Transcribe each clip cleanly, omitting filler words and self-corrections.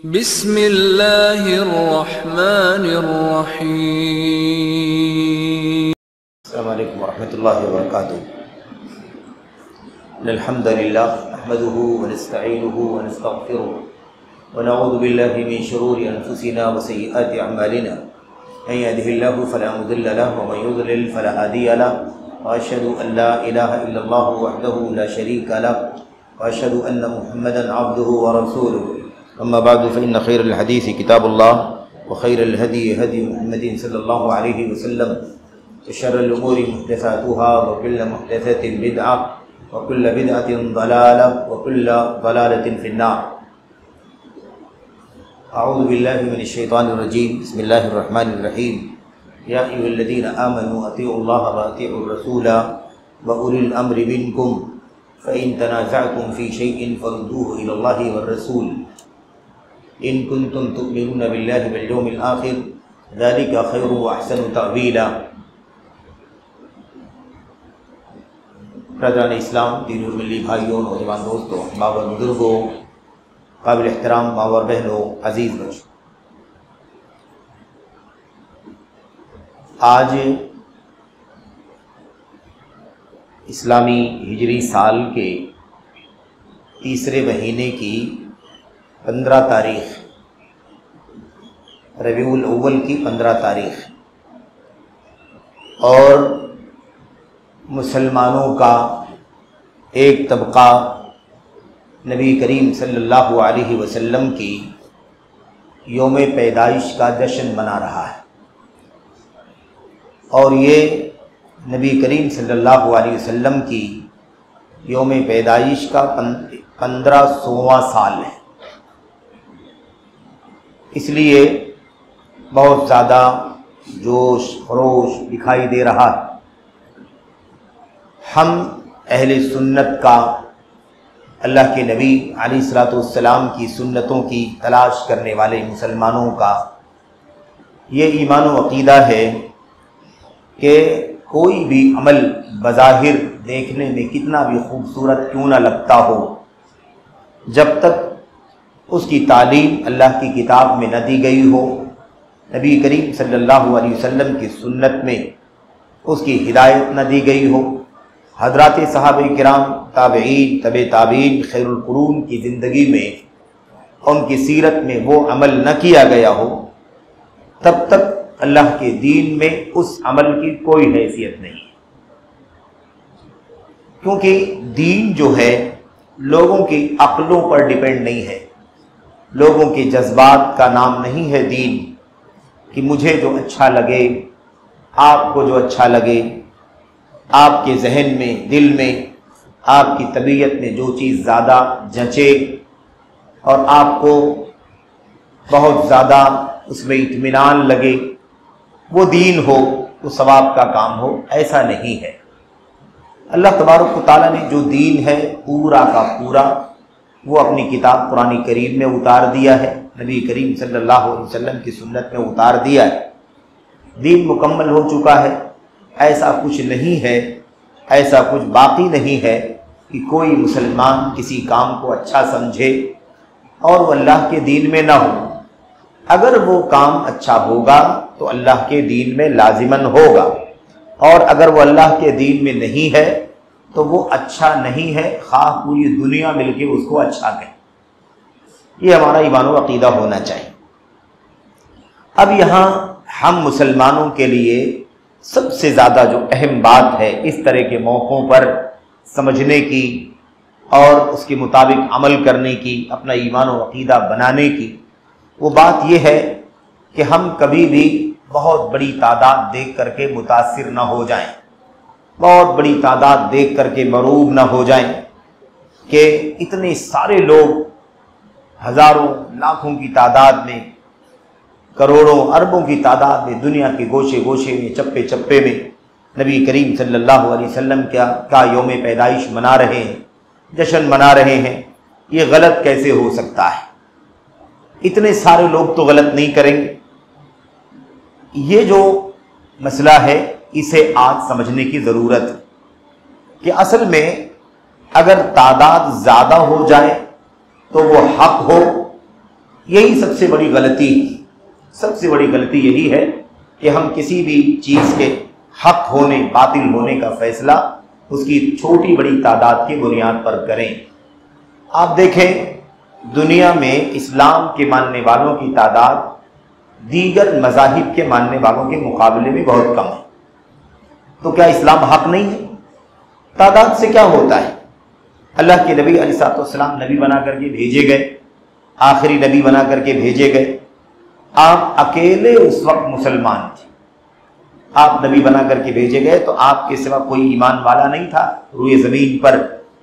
بسم اللہ الرحمن الرحیم۔ السلام علیکم ورحمۃ اللہ وبرکاتہ۔ الحمد للہ نحمده ونستعینه ونستغفره ونعوذ باللہ من شرور انفسنا وسیئات اعمالنا من يهده الله فلا مضل له ومن يضلل فلا هادي له واشهد ان لا اله الا الله وحده لا شريك له واشهد ان محمدا عبده ورسوله اما بعد فان خير الحديث كتاب الله وخير الهدي هدي محمد صلى الله عليه وسلم وشر الامور محدثاتها وكل محدثة بدعة وكل بدعة ضلالة وكل ضلالة في النار۔ اعوذ باللہ من الشیطان الرجیم، بسم اللہ الرحمن الرحیم۔ یا ایھا الذین آمنوا اطیعوا اللہ واطیعوا الرسول واولی الامر منکم فإن تنازعتم فی شیء فردوه الی اللہ والرسول ان کنتم تؤمنون باللہ والیوم الآخر ذلک خیر واحسن تأویلا۔ برادران اسلام، دین الملی بھائیوں، نوجوان دوستوں، بابر بزرگوں، قابل احترام ماور بہنوں، عزیز بچوں، آج اسلامی ہجری سال کے تیسرے مہینے کی 15 تاریخ، ربیع الاول کی 15 تاریخ، اور مسلمانوں کا ایک طبقہ نبی کریم صلی اللہ علیہ وسلم کی یوم پیدائش کا جشن منا رہا ہے، اور یہ نبی کریم صلی اللہ علیہ وسلم کی یوم پیدائش کا 1500واں سال ہے۔ اس لیے بہت زیادہ جوش خروش دکھائی دے رہا ہے۔ ہم اہل سنت کا، اللہ کے نبی علیہ الصلوۃ والسلام کی سنتوں کی تلاش کرنے والے مسلمانوں کا یہ ایمان و عقیدہ ہے کہ کوئی بھی عمل بظاہر دیکھنے میں کتنا بھی خوبصورت کیوں نہ لگتا ہو، جب تک اس کی تعلیم اللہ کی کتاب میں نہ دی گئی ہو، نبی کریم صلی اللہ علیہ وسلم کی سنت میں اس کی ہدایت نہ دی گئی ہو، حضرات صحابہ کرام، تابعین، تبع تابعین، خیر القرون کی زندگی میں ان کی سیرت میں وہ عمل نہ کیا گیا ہو، تب تک اللہ کے دین میں اس عمل کی کوئی حیثیت نہیں ہے۔ کیونکہ دین جو ہے لوگوں کی عقلوں پر ڈیپینڈ نہیں ہے، لوگوں کے جذبات کا نام نہیں ہے دین، کہ مجھے جو اچھا لگے، آپ کو جو اچھا لگے، آپ کے ذہن میں، دل میں، آپ کی طبیعت میں جو چیز زیادہ جچے اور آپ کو بہت زیادہ اس میں اطمینان لگے، وہ دین ہو، وہ ثواب کا کام ہو، ایسا نہیں ہے۔ اللہ تبارک و تعالیٰ نے جو دین ہے پورا کا پورا وہ اپنی کتاب قرآن کریم میں اتار دیا ہے، نبی کریم صلی اللہ علیہ وسلم کی سنت میں اتار دیا ہے۔ دین مکمل ہو چکا ہے، ایسا کچھ نہیں ہے، ایسا کچھ باقی نہیں ہے کہ کوئی مسلمان کسی کام کو اچھا سمجھے اور وہ اللہ کے دین میں نہ ہو۔ اگر وہ کام اچھا ہوگا تو اللہ کے دین میں لازماً ہوگا، اور اگر وہ اللہ کے دین میں نہیں ہے تو وہ اچھا نہیں ہے، خواہ پوری دنیا مل کے اس کو اچھا کہے۔ یہ ہمارا ایمان و عقیدہ ہونا چاہیے۔ اب یہاں ہم مسلمانوں کے لیے سب سے زیادہ جو اہم بات ہے اس طرح کے موقعوں پر سمجھنے کی اور اس کے مطابق عمل کرنے کی، اپنا ایمان و عقیدہ بنانے کی، وہ بات یہ ہے کہ ہم کبھی بھی بہت بڑی تعداد دیکھ کر کے متاثر نہ ہو جائیں، بہت بڑی تعداد دیکھ کر کے مرعوب نہ ہو جائیں کہ اتنے سارے لوگ ہزاروں لاکھوں کی تعداد میں، کروڑوں اربوں کی تعداد میں، دنیا کے گوشے گوشے میں، چپے چپے میں نبی کریم صلی اللہ علیہ وسلم کا یوم پیدائش منا رہے ہیں، جشن منا رہے ہیں۔ یہ غلط کیسے ہو سکتا ہے؟ اتنے سارے لوگ تو غلط نہیں کریں گے۔ یہ جو مسئلہ ہے اسے آج سمجھنے کی ضرورت ہے کہ اصل میں اگر تعداد زیادہ ہو جائے تو وہ حق ہو، یہی سب سے بڑی غلطی ہے۔ سب سے بڑی غلطی یہی ہے کہ ہم کسی بھی چیز کے حق ہونے باطل ہونے کا فیصلہ اس کی چھوٹی بڑی تعداد کی بنیاد پر کریں۔ آپ دیکھیں دنیا میں اسلام کے ماننے والوں کی تعداد دیگر مذاہب کے ماننے والوں کے مقابلے میں بہت کم ہے، تو کیا اسلام حق نہیں ہے؟ تعداد سے کیا ہوتا ہے؟ اللہ کے نبی علیہ السلام نبی بنا کر کے بھیجے گئے، آخری نبی بنا کر کے بھیجے گئے، آپ اکیلے اس وقت مسلمان تھے، آپ نبی بنا کر کے بھیجے گئے تو آپ کے سوا کوئی ایمان والا نہیں تھا روئے زمین پر،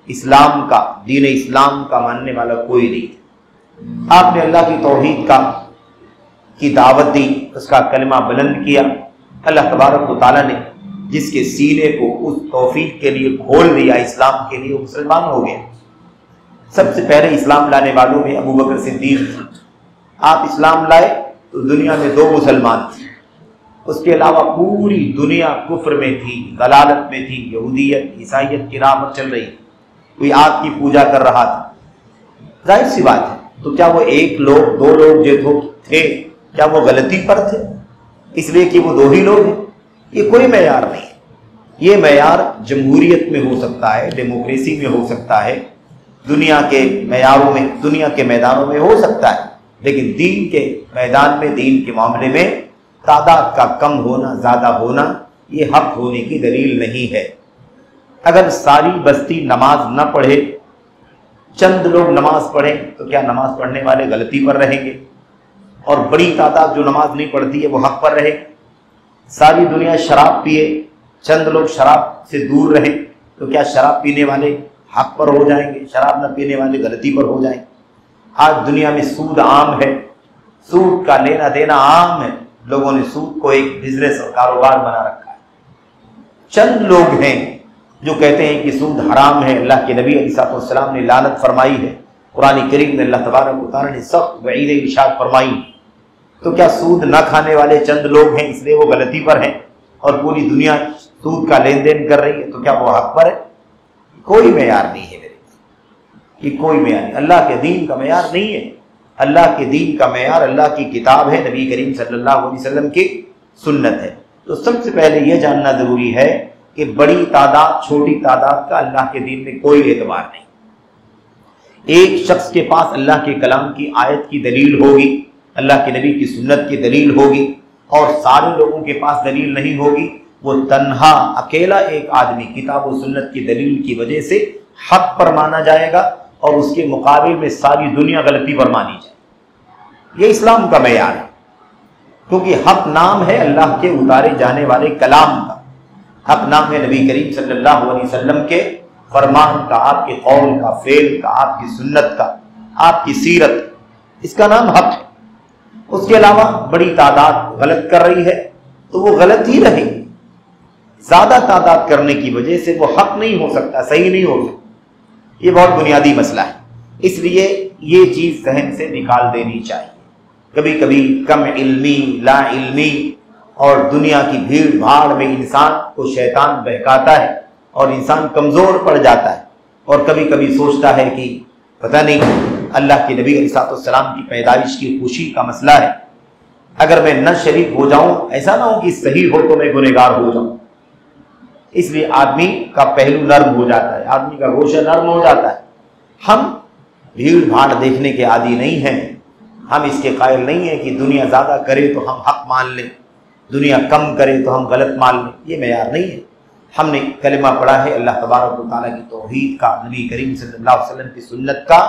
اسلام کا دین اسلام کا ماننے والا کوئی نہیں تھا۔ آپ نے اللہ کی توحید کی دعوت دی، اس کا کلمہ بلند کیا، اللہ تبارک و تعالیٰ نے جس کے سینے کو اس توفیق کے لیے کھول دیا اسلام کے لیے، وہ مسلمان ہو گیا۔ سب سے پہلے اسلام لانے والوں میں ابو بکر صدیق تھے۔ آپ اسلام لائے تو دنیا میں 2 مسلمان تھے، اس کے علاوہ پوری دنیا کفر میں تھی، ضلالت میں تھی، یہودیت عیسائیت کی راہ پر چل رہی تھی، کوئی آگ کی پوجا کر رہا تھا۔ ظاہر سی بات ہے، تو کیا وہ 1 لوگ 2 لوگ جو تھے کیا وہ غلطی پر تھے اس لیے کہ وہ 2 ہی لوگ ہیں؟ یہ کوئی معیار نہیں ہے۔ یہ معیار جمہوریت میں ہو سکتا ہے، ڈیموکریسی میں ہو سکتا ہے، دنیا کے معیاروں میں، دنیا کے میدانوں میں ہو سکتا ہے، لیکن دین کے میدان میں، دین کے معاملے میں تعداد کا کم ہونا زیادہ ہونا یہ حق ہونے کی دلیل نہیں ہے۔ اگر ساری بستی نماز نہ پڑھے، چند لوگ نماز پڑھیں، تو کیا نماز پڑھنے والے غلطی پر رہیں گے؟ اور بڑی تعداد جو نماز نہیں پڑھتی ہے وہ حق پر رہے؟ ساری دنیا شراب پیے، چند لوگ شراب سے دور رہیں، تو کیا شراب پینے والے حق پر ہو جائیں گے؟ شراب نہ پینے والے غلطی پر ہو جائیں گے؟ آج دنیا میں سود عام ہے، سود کا لینا دینا عام ہے، لوگوں نے سود کو ایک بزنس اور کاروبار بنا رکھا ہے۔ چند لوگ ہیں جو کہتے ہیں کہ سود حرام ہے، اللہ کے نبی علیہ السلام نے لعنت فرمائی ہے، قرآن کریم میں اللہ تبارک و تعالیٰ نے سخت وعید ارشاد فرمائی، تو کیا سود نہ کھانے والے چند لوگ ہیں اس لیے وہ غلطی پر ہیں اور پوری دنیا سود کا لین دین کر رہی ہے تو کیا وہ حق پر ہے؟ کوئی معیار نہیں ہے میرے، یہ کوئی معیار نہیں، اللہ کے دین کا معیار نہیں ہے۔ اللہ کے دین کا معیار اللہ کی کتاب ہے، نبی کریم صلی اللہ علیہ وسلم کی سنت ہے۔ تو سب سے پہلے یہ جاننا ضروری ہے کہ بڑی تعداد چھوٹی تعداد کا اللہ کے دین میں کوئی اعتبار نہیں۔ ایک شخص کے پاس اللہ کے کلام کی آیت کی دلیل ہوگی، اللہ کے نبی کی سنت کی دلیل ہوگی، اور سارے لوگوں کے پاس دلیل نہیں ہوگی، وہ تنہا اکیلا ایک آدمی کتاب و سنت کی دلیل کی وجہ سے حق پر مانا جائے گا، اور اس کے مقابل میں ساری دنیا غلطی پر مانی جائے۔ یہ اسلام کا معیار ہے، کیونکہ حق نام ہے اللہ کے اتارے جانے والے کلام کا، حق نام ہے نبی کریم صلی اللہ علیہ وسلم کے فرمان کا، آپ کے قول کا، فعل کا، آپ کی سنت کا، آپ کی سیرت، اس کا نام حق ہے۔ اس کے علاوہ بڑی تعداد غلط کر رہی ہے تو وہ غلط ہی رہے گی، زیادہ تعداد کرنے کی وجہ سے وہ حق نہیں ہو سکتا، صحیح نہیں ہو سکتا۔ یہ بہت بنیادی مسئلہ ہے، اس لیے یہ چیز ذہن سے نکال دینی چاہیے۔ کبھی کبھی کم علمی، لا علمی اور دنیا کی بھیڑ بھاڑ میں انسان کو شیطان بہکاتا ہے اور انسان کمزور پڑ جاتا ہے، اور کبھی کبھی سوچتا ہے کہ پتہ نہیں اللہ کے نبی علیہ السلام کی پیدائش کی خوشی کا مسئلہ ہے، اگر میں نہ شریک ہو جاؤں، ایسا نہ ہو کہ صحیح ہو تو میں گنہگار ہو جاؤں۔ اس لیے آدمی کا پہلو نرم ہو جاتا ہے، آدمی کا گوشہ نرم ہو جاتا ہے۔ ہم بھیڑ بھاڑ دیکھنے کے عادی نہیں ہیں، ہم اس کے قائل نہیں ہیں کہ دنیا زیادہ کرے تو ہم حق مان لیں، دنیا کم کرے تو ہم غلط مان لیں، یہ معیار نہیں ہے۔ ہم نے کلمہ پڑھا ہے اللہ تبارک و تعالیٰ کی توحید کا، نبی کریم صلی اللہ علیہ وسلم کی سنت کا،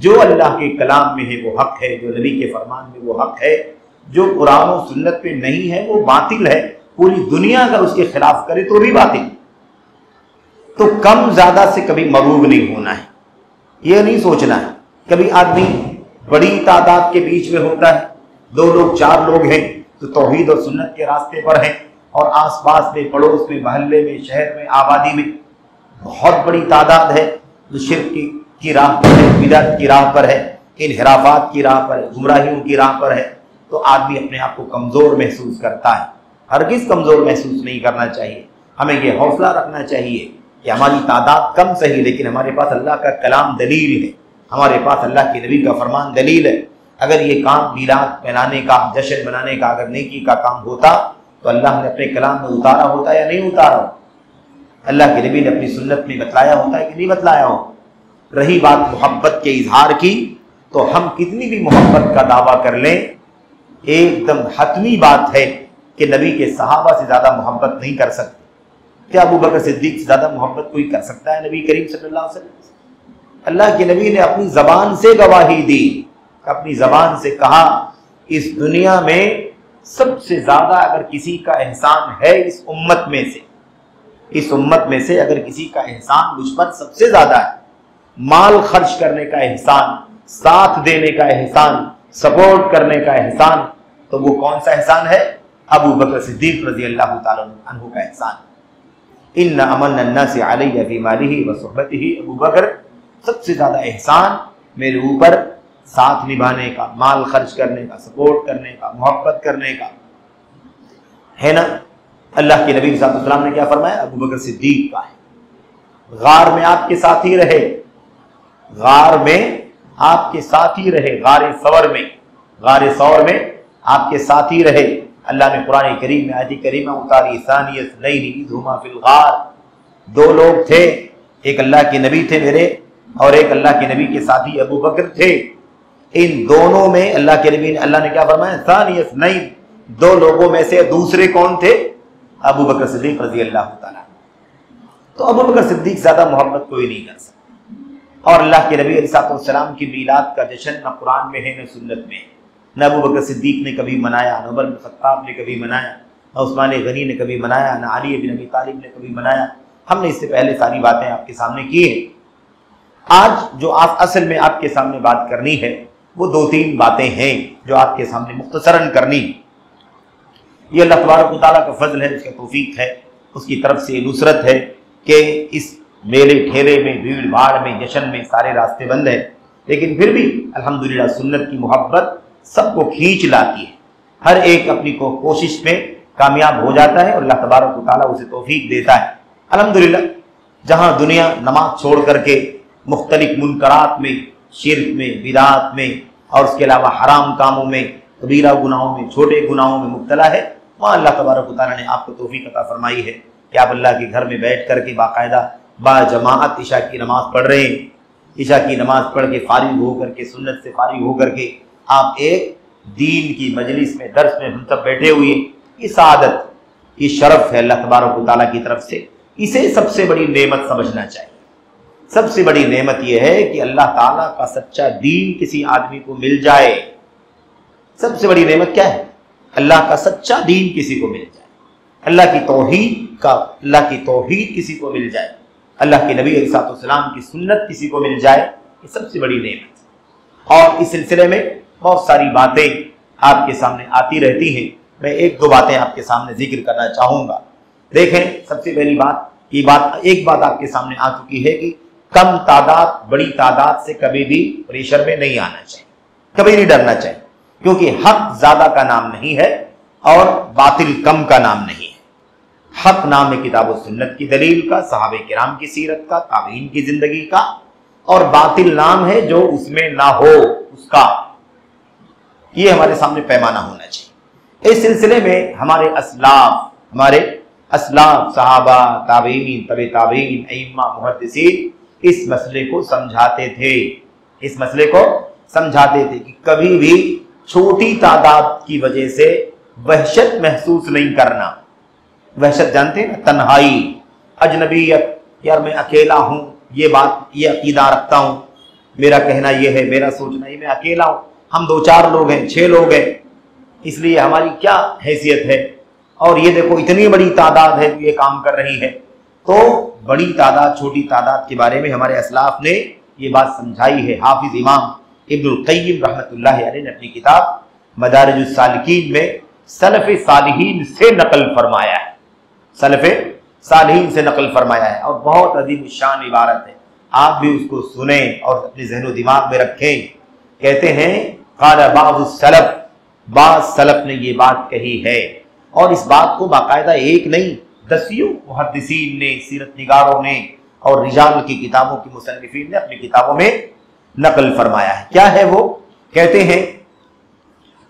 جو اللہ کے کلام میں ہے وہ حق ہے، جو نبی کے فرمان میں وہ حق ہے، جو قرآن و سنت پہ نہیں ہے وہ باطل ہے، پوری دنیا اگر اس کے خلاف کرے تو بھی باطل۔ تو کم زیادہ سے کبھی مغرور نہیں ہونا ہے، یہ نہیں سوچنا ہے۔ کبھی آدمی بڑی تعداد کے بیچ میں ہوتا ہے، 2 لوگ 4 لوگ ہیں تو توحید اور سنت کے راستے پر ہیں، اور آس پاس میں، پڑوس میں، محلے میں، شہر میں، آبادی میں بہت بڑی تعداد ہے جو شرک کی راہ پر ہے، بدعت کی راہ پر ہے، انحرافات کی راہ پر ہے، گمراہیوں کی راہ پر ہے، تو آدمی اپنے آپ کو کمزور محسوس کرتا ہے۔ ہرگز کمزور محسوس نہیں کرنا چاہیے، ہمیں یہ حوصلہ رکھنا چاہیے کہ ہماری تعداد کم صحیح، لیکن ہمارے پاس اللہ کا کلام دلیل ہے، ہمارے پاس اللہ کے نبی کا فرمان دلیل ہے۔ اگر یہ کام میلاد منانے کا، جشن منانے کا اگر نیکی کا کام ہوتا تو اللہ نے اپنے کلام میں اتارا ہوتا یا نہیں اتارا ہوتا؟ اللہ کے نبی نے اپنی سنت میں بتلایا ہوتا ہے کہ نہیں بتلایا ہو؟ رہی بات محبت کے اظہار کی، تو ہم کتنی بھی محبت کا دعویٰ کر لیں، ایک دم حتمی بات ہے کہ نبی کے صحابہ سے زیادہ محبت نہیں کر سکتے۔ کیا ابو بکر صدیق سے زیادہ محبت کوئی کر سکتا ہے نبی کریم صلی اللہ علیہ وسلم؟ اللہ کے نبی نے اپنی زبان سے گواہی دی، اپنی زبان سے کہا اس دنیا میں سب سے زیادہ اگر کسی کا احسان ہے اس امت میں سے اگر کسی کا احسان مجھ پر سب سے زیادہ ہے، مال خرچ کرنے کا احسان، ساتھ دینے کا احسان، سپورٹ کرنے کا احسان، تو وہ کون سا احسان ہے؟ ابو بکر صدیق رضی اللہ تعالیٰ عنہ کا احسان۔ ان امن الناس علی فی مالہ و صحبتہ، ابو بکر سب سے زیادہ احسان میرے اوپر ساتھ نبھانے کا، مال خرچ کرنے کا، سپورٹ کرنے کا، محبت کرنے کا ہے نا۔ اللہ کے نبی صلی اللہ علیہ وسلم نے کیا فرمایا؟ ابو بکر صدیق کا ہے، غار میں آپ کے ساتھ ہی رہے، غار میں آپ کے ساتھ ہی رہے، غار ثور میں آپ کے ساتھ ہی رہے۔ اللہ نے قرآن کریم میں آیت کریمہ اتاری، ثانی اثنین اذ ہما فی الغار، دو لوگ تھے، ایک اللہ کے نبی تھے میرے اور ایک اللہ کے نبی کے ساتھی ابو بکر تھے، ان دونوں میں اللہ نے کیا فرمایا؟ ثانی اثنین، دو لوگوں میں سے دوسرے کون تھے؟ ابو بکر صدیق رضی اللہ تعالیٰ۔ تو ابو بکر صدیق زیادہ محبت کوئی نہیں کر سکتا، اور اللہ کے نبی علیہ السلام کی میلاد کا جشن نہ قرآن میں ہے نہ سنت میں ہے، نہ ابو بکر صدیق نے کبھی منایا، نہ عمر بن خطاب نے کبھی منایا، نہ عثمان غنی نے کبھی منایا، نہ علی بن ابی طالب نے کبھی منایا۔ ہم نے اس سے پہلے ساری باتیں آپ کے سامنے کی ہیں۔ آج جو اصل میں آپ کے سامنے بات کرنی ہے وہ دو تین باتیں ہیں جو آپ کے سامنے مختصراً کرنی۔ یہ اللہ تبارک و تعالیٰ کا فضل ہے، اس کا توفیق ہے، اس کی طرف سے نصرت ہے کہ اس میلے ٹھیلے میں، بھیڑ بھاڑ میں، جشن میں سارے راستے بند ہیں، لیکن پھر بھی الحمدللہ سنت کی محبت سب کو کھینچ لاتی ہے، ہر ایک اپنی کوشش میں کامیاب ہو جاتا ہے اور اللہ تبارک و تعالیٰ اسے توفیق دیتا ہے۔ الحمدللہ جہاں دنیا نماز چھوڑ کر کے مختلف منکرات میں، شرک میں، بدعات میں اور اس کے علاوہ حرام کاموں میں، کبیرہ گناہوں میں، چھوٹے گناہوں میں مبتلا ہے، وہاں اللہ تبارک و تعالیٰ نے آپ کو توفیق عطا فرمائی ہے کہ آپ اللہ کے گھر میں بیٹھ کر کے باقاعدہ با جماعت عشاء کی نماز پڑھ رہے ہیں، عشاء کی نماز پڑھ کے فارغ ہو کر کے، سنت سے فارغ ہو کر کے آپ ایک دین کی مجلس میں، درس میں ہم سب بیٹھے ہوئے، یہ سعادت، یہ شرف ہے اللہ تبارک و تعالیٰ کی طرف سے، اسے سب سے بڑی نعمت سمجھنا چاہیے۔ سب سے بڑی نعمت یہ ہے کہ اللہ تعالیٰ کا سچا دین کسی آدمی کو مل جائے۔ سب سے بڑی نعمت کیا ہے؟ اللہ کا سچا دین کسی کو مل جائے، اللہ کی توحید کسی کو مل جائے، اللہ کے نبی علیہ السلام کی سنت کسی کو مل جائے، یہ سب سے بڑی نعمت ہے۔ اور اس سلسلے میں بہت ساری باتیں آپ کے سامنے آتی رہتی ہیں، میں ایک دو باتیں آپ کے سامنے ذکر کرنا چاہوں گا۔ دیکھیں، سب سے پہلی ایک بات آپ کے سامنے آ چکی ہے کہ کم تعداد بڑی تعداد سے کبھی بھی پریشر میں نہیں آنا چاہیے، کبھی نہیں ڈرنا چاہیے، کیونکہ حق زیادہ کا نام نہیں ہے اور باطل کم کا نام نہیں ہے۔ حق نام ہے کتاب و سنت کی دلیل کا، صحابہ کرام کی سیرت کا، تابعین کی زندگی کا، اور باطل نام ہے جو اس میں نہ ہو اس کا۔ یہ ہمارے سامنے پیمانہ ہونا چاہیے۔ اس سلسلے میں ہمارے اسلاف صحابہ، تابعین، تبع تابعین، ائمہ، محدثین اس مسئلے کو سمجھاتے تھے کہ کبھی بھی چھوٹی تعداد کی وجہ سے وحشت محسوس نہیں کرنا۔ وحشت جانتے ہیں نا، تنہائی، اجنبیت، یار میں اکیلا ہوں، یہ عقیدہ رکھتا ہوں، میرا کہنا یہ ہے، میرا سوچنا یہ، میں اکیلا ہوں، ہم 2-4 لوگ ہیں، 6 لوگ ہیں، اس لیے ہماری کیا حیثیت ہے، اور یہ دیکھو اتنی بڑی تعداد ہے جو یہ کام کر رہی ہے۔ تو بڑی تعداد چھوٹی تعداد کے بارے میں ہمارے اسلاف نے یہ بات سمجھائی ہے۔ حافظ امام ابن القیم رحمۃ اللہ علیہ نے اپنی کتاب مدارج السالکین میں سلف صالحین سے نقل فرمایا ہے، اور بہت عظیم الشان عبارت ہے، آپ بھی اس کو سنیں اور اپنے ذہن و دماغ میں رکھیں۔ کہتے ہیں قال بعض السلف، بعض سلف نے یہ بات کہی ہے، اور اس بات کو باقاعدہ ایک نہیں، دسیوں محدثین نے، سیرت نگاروں نے اور رجال کی کتابوں کی مصنفین نے اپنی کتابوں میں نقل فرمایا ہے۔ کیا ہے وہ؟ کہتے ہیں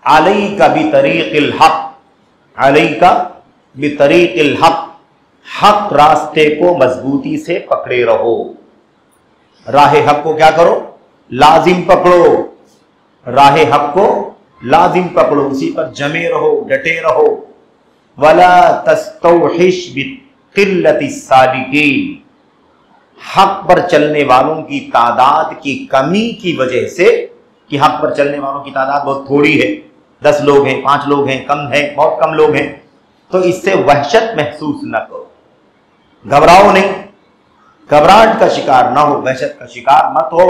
अलैका बितरीक़िल हक़, अलैका बितरीक़िल हक़, हक रास्ते को मजबूती से पकड़े रहो। राह हक को क्या करो? लाजिम पकड़ो। राह हक को लाजिम पकड़ो, उसी पर जमे रहो, डटे रहो। वला तस्तौहिश बिक़िल्लति सालिकीन, हक पर चलने वालों की तादाद की कमी की वजह से, कि हक पर चलने वालों की तादाद बहुत थोड़ी है, 10 लोग हैं, 5 लोग हैं, कम है, बहुत कम लोग हैं, तो इससे वहशत महसूस न करो, घबराओ नहीं, घबराहट का शिकार ना हो, वहशत का शिकार मत हो।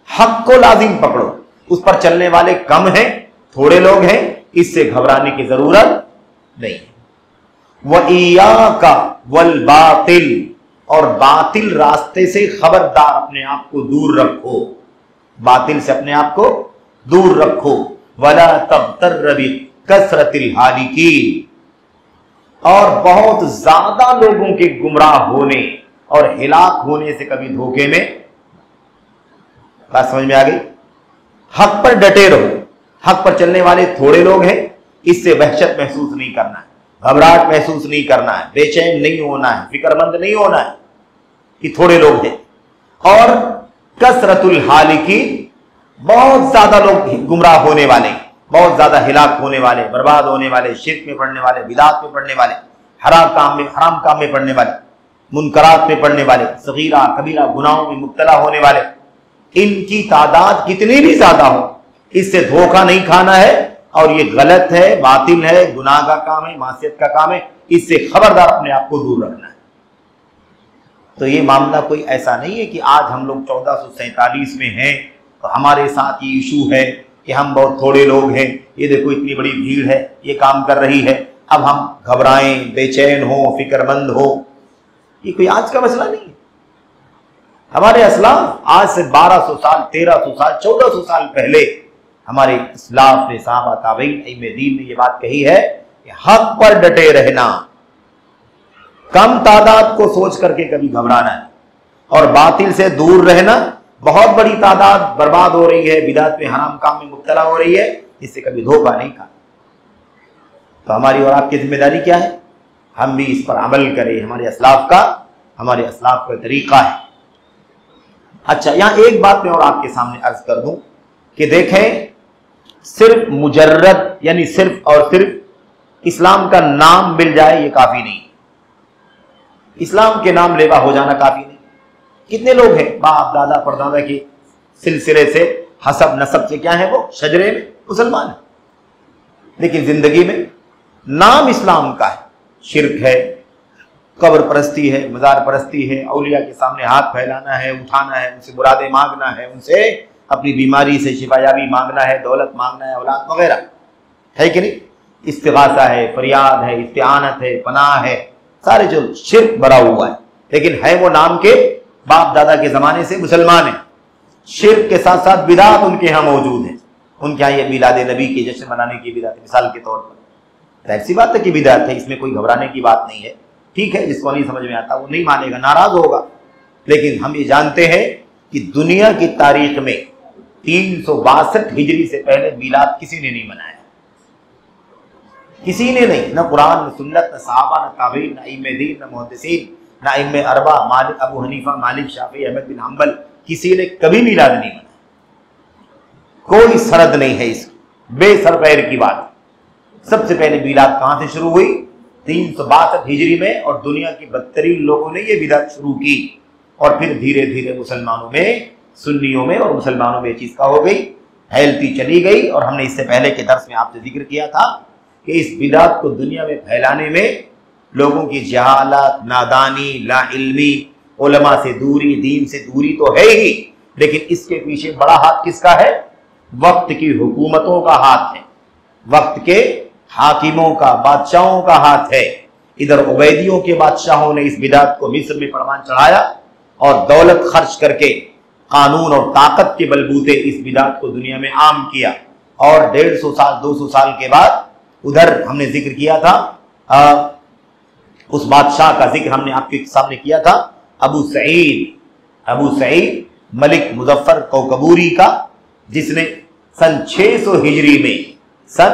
हक को लाजिम पकड़ो, उस पर चलने वाले कम हैं, थोड़े लोग हैं, इससे घबराने की जरूरत नहीं। व इय्याका वल बातिल, और बातिल रास्ते से खबरदार अपने आप को दूर रखो, बातिल से अपने आप को दूर रखो। वला तबतर बिकसरतिल हालिकीन, और बहुत ज्यादा लोगों के गुमराह होने और हिलाक होने से कभी धोखे में। बात समझ में आ गई? हक पर डटे रहो, हक पर चलने वाले थोड़े लोग हैं, इससे वहशत महसूस नहीं करना है, घबराहट महसूस नहीं करना है, बेचैन नहीं होना है, फिक्रमंद नहीं होना है कि थोड़े लोग हैं। और कसरतुल हालिकीन, बहुत ज्यादा लोग गुमराह होने वाले, बहुत ज्यादा हिलाक होने वाले, बर्बाद होने वाले, शिर्क में पड़ने वाले, बिदात में पड़ने वाले, हराम काम में पड़ने वाले, मुनकरात में पड़ने वाले, सगीरा कबीरा गुनाहों में मुब्तला होने वाले, इनकी तादाद कितनी भी ज्यादा हो, इससे धोखा नहीं खाना है। और ये गलत है, बातिल है, गुनाह का काम है, मासियत का काम है, इससे खबरदार अपने आप को दूर रखना है। तो ये मामला कोई ऐसा नहीं है कि आज हम लोग 1447 में हैं तो हमारे साथ ये इशू है कि हम बहुत थोड़े लोग हैं, ये देखो इतनी बड़ी भीड़ है, ये काम कर रही है, अब हम घबराएं, बेचैन हो, फिक्रमंद हो। ये कोई आज का मसला नहीं है। हमारे अस्लाफ आज से 1200 साल, 1300 साल, 1400 साल पहले हमारे इस्लाफ ने, सहाबा ताबईन, इमाम दीन ने ये बात कही है कि हक पर डटे रहना, कम तादाद को सोच करके कभी घबराना है, और बातिल से दूर रहना। बहुत बड़ी तादाद बर्बाद हो रही है, बिदात में, हराम काम में मुब्तला हो रही है, इससे कभी धोखा नहीं खाना। तो हमारी और आपकी जिम्मेदारी क्या है? हम भी इस पर अमल करें, हमारे अस्लाफ का तरीका है। अच्छा, यहां एक बात मैं और आपके सामने अर्ज कर दूं कि देखें, सिर्फ मुजर्रद यानी सिर्फ और सिर्फ इस्लाम का नाम मिल जाए ये काफी नहीं, इस्लाम के नाम लेवा हो जाना काफी नहीं। कितने लोग हैं बाप दादा परदादा के सिलसिले से, हसब नसब से क्या है, वो शजरे में मुसलमान है, लेकिन जिंदगी में नाम इस्लाम का है, शिर्क है, कब्र परस्ती है, मजार परस्ती है, औलिया के सामने हाथ फैलाना है, उठाना है, उनसे मुरादें मांगना है, उनसे अपनी बीमारी से शिफायाबी मांगना है, दौलत मांगना है, औलाद वगैरह, है कि नहीं? इस्तिगासा है, फरियाद है, इस्तिआनत है, पनाह है, सारे जो शिर्क भरा हुआ है, लेकिन है वो नाम के बाप दादा के जमाने से मुसलमान है। शिर्क के साथ साथ बिदात उनके यहाँ मौजूद है। उनके यहाँ ये मिलाद नबी के जश्न मनाने की बिदात, मिसाल के तौर पर, ऐसी बात है कि बिदात है, इसमें कोई घबराने की बात नहीं है। ठीक है, जिसको नहीं समझ में आता वो नहीं मानेगा, नाराज होगा, लेकिन हम ये जानते हैं कि दुनिया की तारीख में 362 हिजरी से पहले मिलाद किसी ने नहीं मनाया, किसी ने नहीं, न कुरान, न सुन्नत, न सहाबा, न ताबईन, न इमाम दीन, न मुहद्दिसीन, न इमाम अरबा, मालिक, अबू हनीफा, मालिक, शाफी, अहमद बिन हम्बल, किसी ने कभी मिलाद नहीं मनाया। कोई सरद नहीं है इसकी, बेसर पैर की बात। सबसे पहले मिलाद कहां से शुरू हुई? 362 हिजरी में, और दुनिया की बदतरीन लोगों ने ये बिदअत शुरू की, और फिर धीरे धीरे मुसलमानों में, सुन्नियों में और मुसलमानों में चीज का हो गई, फैलती चली गई। और हमने इससे पहले के दर्स में आपसे जिक्र किया था कि इस बिदअत को दुनिया में फैलाने में लोगों की जहालत, नादानी, लाइल्मी, उलमा से दूरी, दीन से दूरी तो है ही, लेकिन इसके पीछे बड़ा हाथ किसका है? वक्त की हुकूमतों का हाथ है, वक्त के हाकिमों का, बादशाहों का हाथ है। इधर उबैदियों के बादशाहों ने इस बिदअत को मिस्र में परवान चढ़ाया और दौलत खर्च करके, कानून और ताकत के बलबूते इस बिदअत को दुनिया में आम किया। और 150 साल 200 साल के बाद उधर हमने जिक्र किया था, उस बादशाह का जिक्र हमने आपके सामने किया था, अबू सईद मलिक मुजफ्फर कौकबूरी का, जिसने सन 600 हिजरी में सन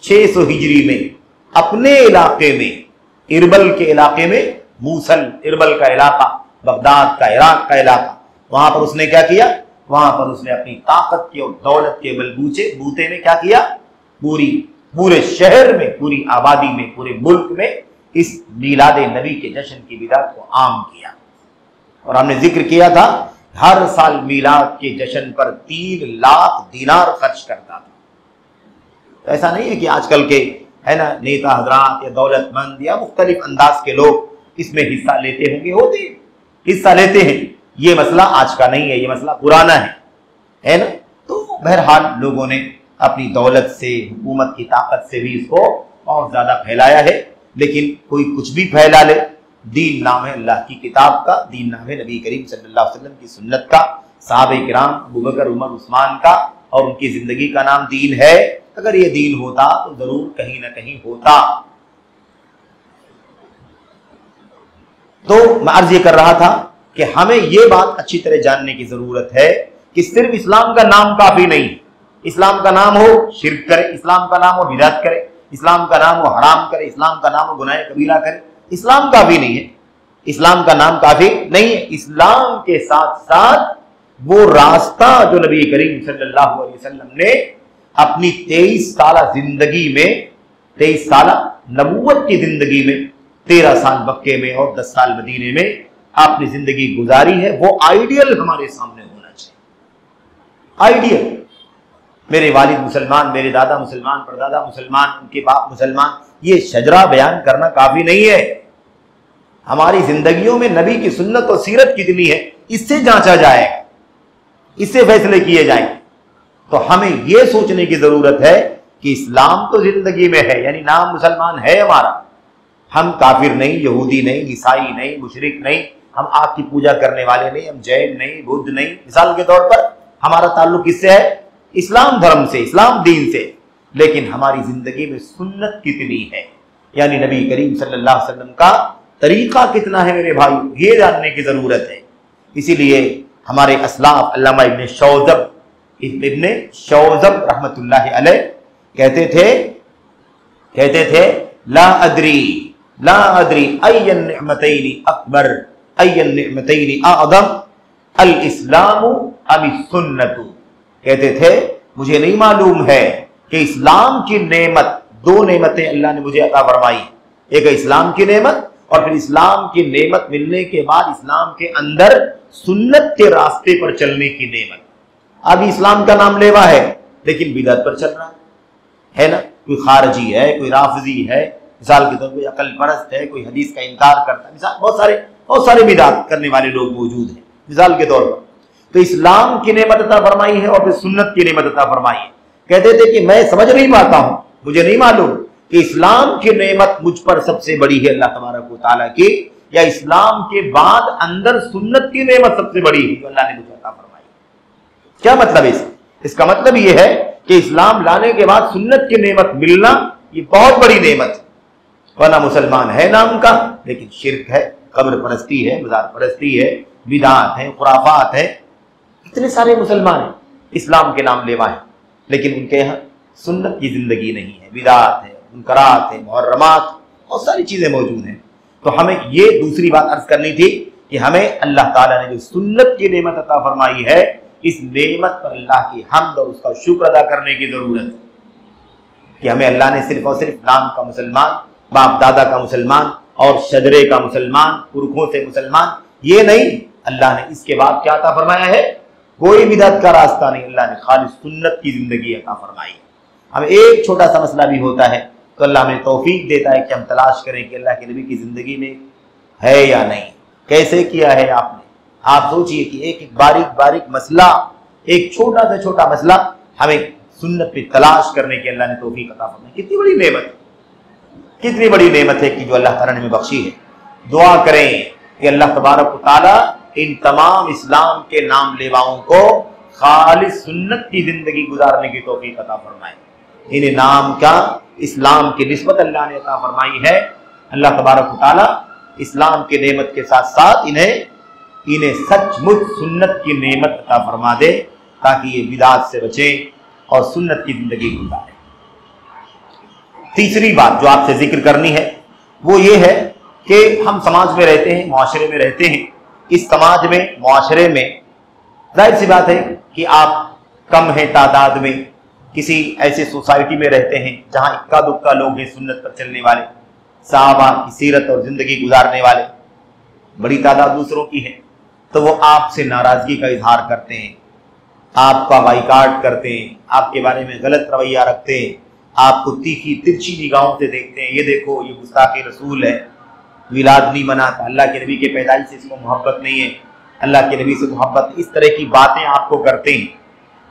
600 हिजरी में अपने इलाके में, इरबल के इलाके में, मूसल इरबल का इलाका, बगदाद का, इराक का इलाका, वहां पर उसने क्या किया? वहां पर उसने अपनी ताकत के और दौलत के बूते में क्या किया? पूरे शहर में, पूरी आबादी में, पूरे मुल्क में इस मीलाद नबी के जश्न की बिदात को आम किया। और हमने जिक्र किया था हर साल मीलाद के जश्न पर 3 लाख दिनार खर्च करता था। तो ऐसा नहीं है कि आजकल के है ना नेता हजरात या दौलतमंद या मुख्तलिफ अंदाज के लोग इसमें हिस्सा लेते होंगे, होते हिस्सा लेते हैं। ये मसला आज का नहीं है, ये मसला पुराना है ना। तो बहरहाल लोगों ने अपनी दौलत से, हुकूमत की ताकत से भी इसको बहुत ज्यादा फैलाया है। लेकिन कोई कुछ भी फैला ले, दीन नाम है अल्लाह की किताब का, दीन नाम है नबी करीम सल्लल्लाहु अलैहि वसल्लम की सुन्नत का, सहाबे किराम अबू बकर, उमर, उस्मान का और उनकी जिंदगी का नाम दीन है। अगर ये दीन होता तो जरूर कहीं ना कहीं होता। तो मैं अर्ज ये कर रहा था कि हमें ये बात अच्छी तरह जानने की जरूरत है कि सिर्फ इस्लाम का नाम काफी नहीं। इस्लाम का नाम हो शिर्क करे, इस्लाम का नाम हो बिदअत करे, इस्लाम का नाम हो हराम करे, इस्लाम का नाम हो गुनाह कबीरा करे, इस्लाम काफी नहीं है। इस्लाम का नाम काफी नहीं है। इस्लाम के साथ साथ वो रास्ता जो नबी करीम सल्लल्लाहु अलैहि वसल्लम ने अपनी 23 साल जिंदगी में, 23 साल नबूवत की जिंदगी में, 13 साल मक्के में और 10 साल मदीने में आपने जिंदगी गुजारी है, वो आइडियल हमारे सामने होना चाहिए। आइडियल। मेरे वालिद मुसलमान, मेरे दादा मुसलमान, परदादा मुसलमान, उनके बाप मुसलमान, ये शजरा बयान करना काफी नहीं है। हमारी जिंदगियों में नबी की सुन्नत और सीरत कितनी है, इससे जांचा जाएगा, इससे फैसले किए जाएंगे। तो हमें यह सोचने की जरूरत है कि इस्लाम तो जिंदगी में है, यानी नाम मुसलमान है हमारा। हम काफिर नहीं, यहूदी नहीं, ईसाई नहीं, मुशरिक नहीं, हम आग की पूजा करने वाले नहीं, हम जैन नहीं, बुद्ध नहीं। मिसाल के तौर पर हमारा ताल्लुक किससे है? इस्लाम धर्म से, इस्लाम दीन से। लेकिन हमारी जिंदगी में सुन्नत कितनी है, यानी नबी करीम सल्लल्लाहु अलैहि वसल्लम का तरीका कितना है मेरे भाई, ये जानने की जरूरत है। इसीलिए हमारे अस्लाफ अल्लामा इब्न शौज़ब रहमतुल्लाहि अलैह कहते थे ला अदरी अय्यन निअमतैनि अकबर अय्यन निअमतैनि अअज़म अल इस्लामु अम सुन्नतु। कहते थे मुझे नहीं मालूम है कि इस्लाम की नेमत, 2 नेमतें अल्लाह ने मुझे अता फरमाई। एक है इस्लाम की नेमत, और फिर इस्लाम की नेमत मिलने के बाद इस्लाम के अंदर सुन्नत के रास्ते पर चलने की नेमत। अभी इस्लाम का नाम लेवा है लेकिन बिदअत पर चल रहा है ना। कोई खारजी है, कोई राफजी है, मिसाल के तौर पर अकल परस्त है, कोई हदीस का इनकार करता है, मिसाल बहुत सारे बिदअत करने वाले लोग मौजूद हैं मिसाल के तौर पर। तो इस्लाम की नेमत अता फरमाई है और फिर सुन्नत की नेमत अता फरमाई है। कहते थे कि मैं समझ नहीं पाता हूं, मुझे नहीं मालूम कि इस्लाम की नेमत मुझ पर सबसे बड़ी है अल्लाह तबारक व तआला की, या इस्लाम के बाद अंदर सुन्नत की नेमत सबसे बड़ी है जो अल्लाह ने मुझे अता फरमाई। क्या मतलब है इसका मतलब यह है कि इस्लाम लाने के बाद सुन्नत की नेमत मिलना ये बहुत बड़ी नेमत है। वरना मुसलमान है नाम का, लेकिन शिर्क है, कब्र परस्ती है, मज़ार परस्ती है, बिदअत है, खुराफात है। इतने सारे मुसलमान हैं, इस्लाम के नाम लेवा है, लेकिन उनके यहाँ सुन्नत की जिंदगी नहीं है, बिदअत है, मुनकरात है, मुहर्रमात, बहुत सारी चीजें मौजूद हैं। तो हमें ये दूसरी बात अर्ज करनी थी कि हमें अल्लाह ताला ने जो सुन्नत की नेमत अता फरमाई है, इस नेमत पर अल्लाह की हम्द और उसका शुक्र अदा करने की जरूरत है। कि हमें अल्लाह ने सिर्फ और सिर्फ नाम का मुसलमान, बाप दादा का मुसलमान और शजरे का मुसलमान, पुरखों से मुसलमान, ये नहीं, अल्लाह ने इसके बाद क्या अता फरमाया है? कोई बिदअत का रास्ता नहीं, अल्लाह ने खाली सुन्नत की जिंदगी अता फरमाई। हमें एक छोटा सा मसला भी होता है तो अल्लाह हमें तौफीक देता है कि हम तलाश करें कि अल्लाह के नबी की जिंदगी में है या नहीं, कैसे किया है आपने। आप सोचिए कि एक एक बारीक बारीक मसला, एक छोटा से छोटा मसला हमें सुन्नत पे तलाश करने की अल्लाह ने तौफीक अता फरमाई। कितनी बड़ी नेमत, कितनी बड़ी नेमत है कि जो अल्लाह ताला ने हमें बख्शी है। दुआ करें कि अल्लाह तबारक व तआला इन तमाम इस्लाम के नाम लेवाओं को खालिस सुन्नत की जिंदगी गुजारने की तौफीक अता फरमाए। इन्हें नाम का इस्लाम की निस्बत अल्लाह ने अता फरमाई है। अल्लाह तबारक व तआला इस्लाम के नेमत के साथ साथ इन्हें सचमुच सुन्नत की नेमत अता फरमा दे, ताकि ये बिदअत से बचें और सुन्नत की जिंदगी गुजारें। तीसरी बात जो आपसे जिक्र करनी है वो ये है कि हम समाज में रहते हैं, मुआशरे में रहते हैं। इस समाज में, मुआशरे में जाहिर सी बात है कि आप कम हैं तादाद में, किसी ऐसे सोसाइटी में रहते हैं जहां इक्का दुक्का लोग हैं सुन्नत पर चलने वाले, सहाबा की सीरत और जिंदगी गुजारने वाले, बड़ी तादाद दूसरों की है, तो वो आपसे नाराजगी का इजहार करते हैं, आपका बाइकाट करते हैं, आपके बारे में गलत रवैया रखते हैं, आपको तीखी तिरछी निगाहों से देखते हैं। ये देखो, ये गुस्ताखे रसूल है, मिलाद नहीं मनाता, अल्लाह के नबी के पैदाइश से इसको मोहब्बत नहीं है, अल्लाह के नबी से मोहब्बत, इस तरह की बातें आपको करते हैं।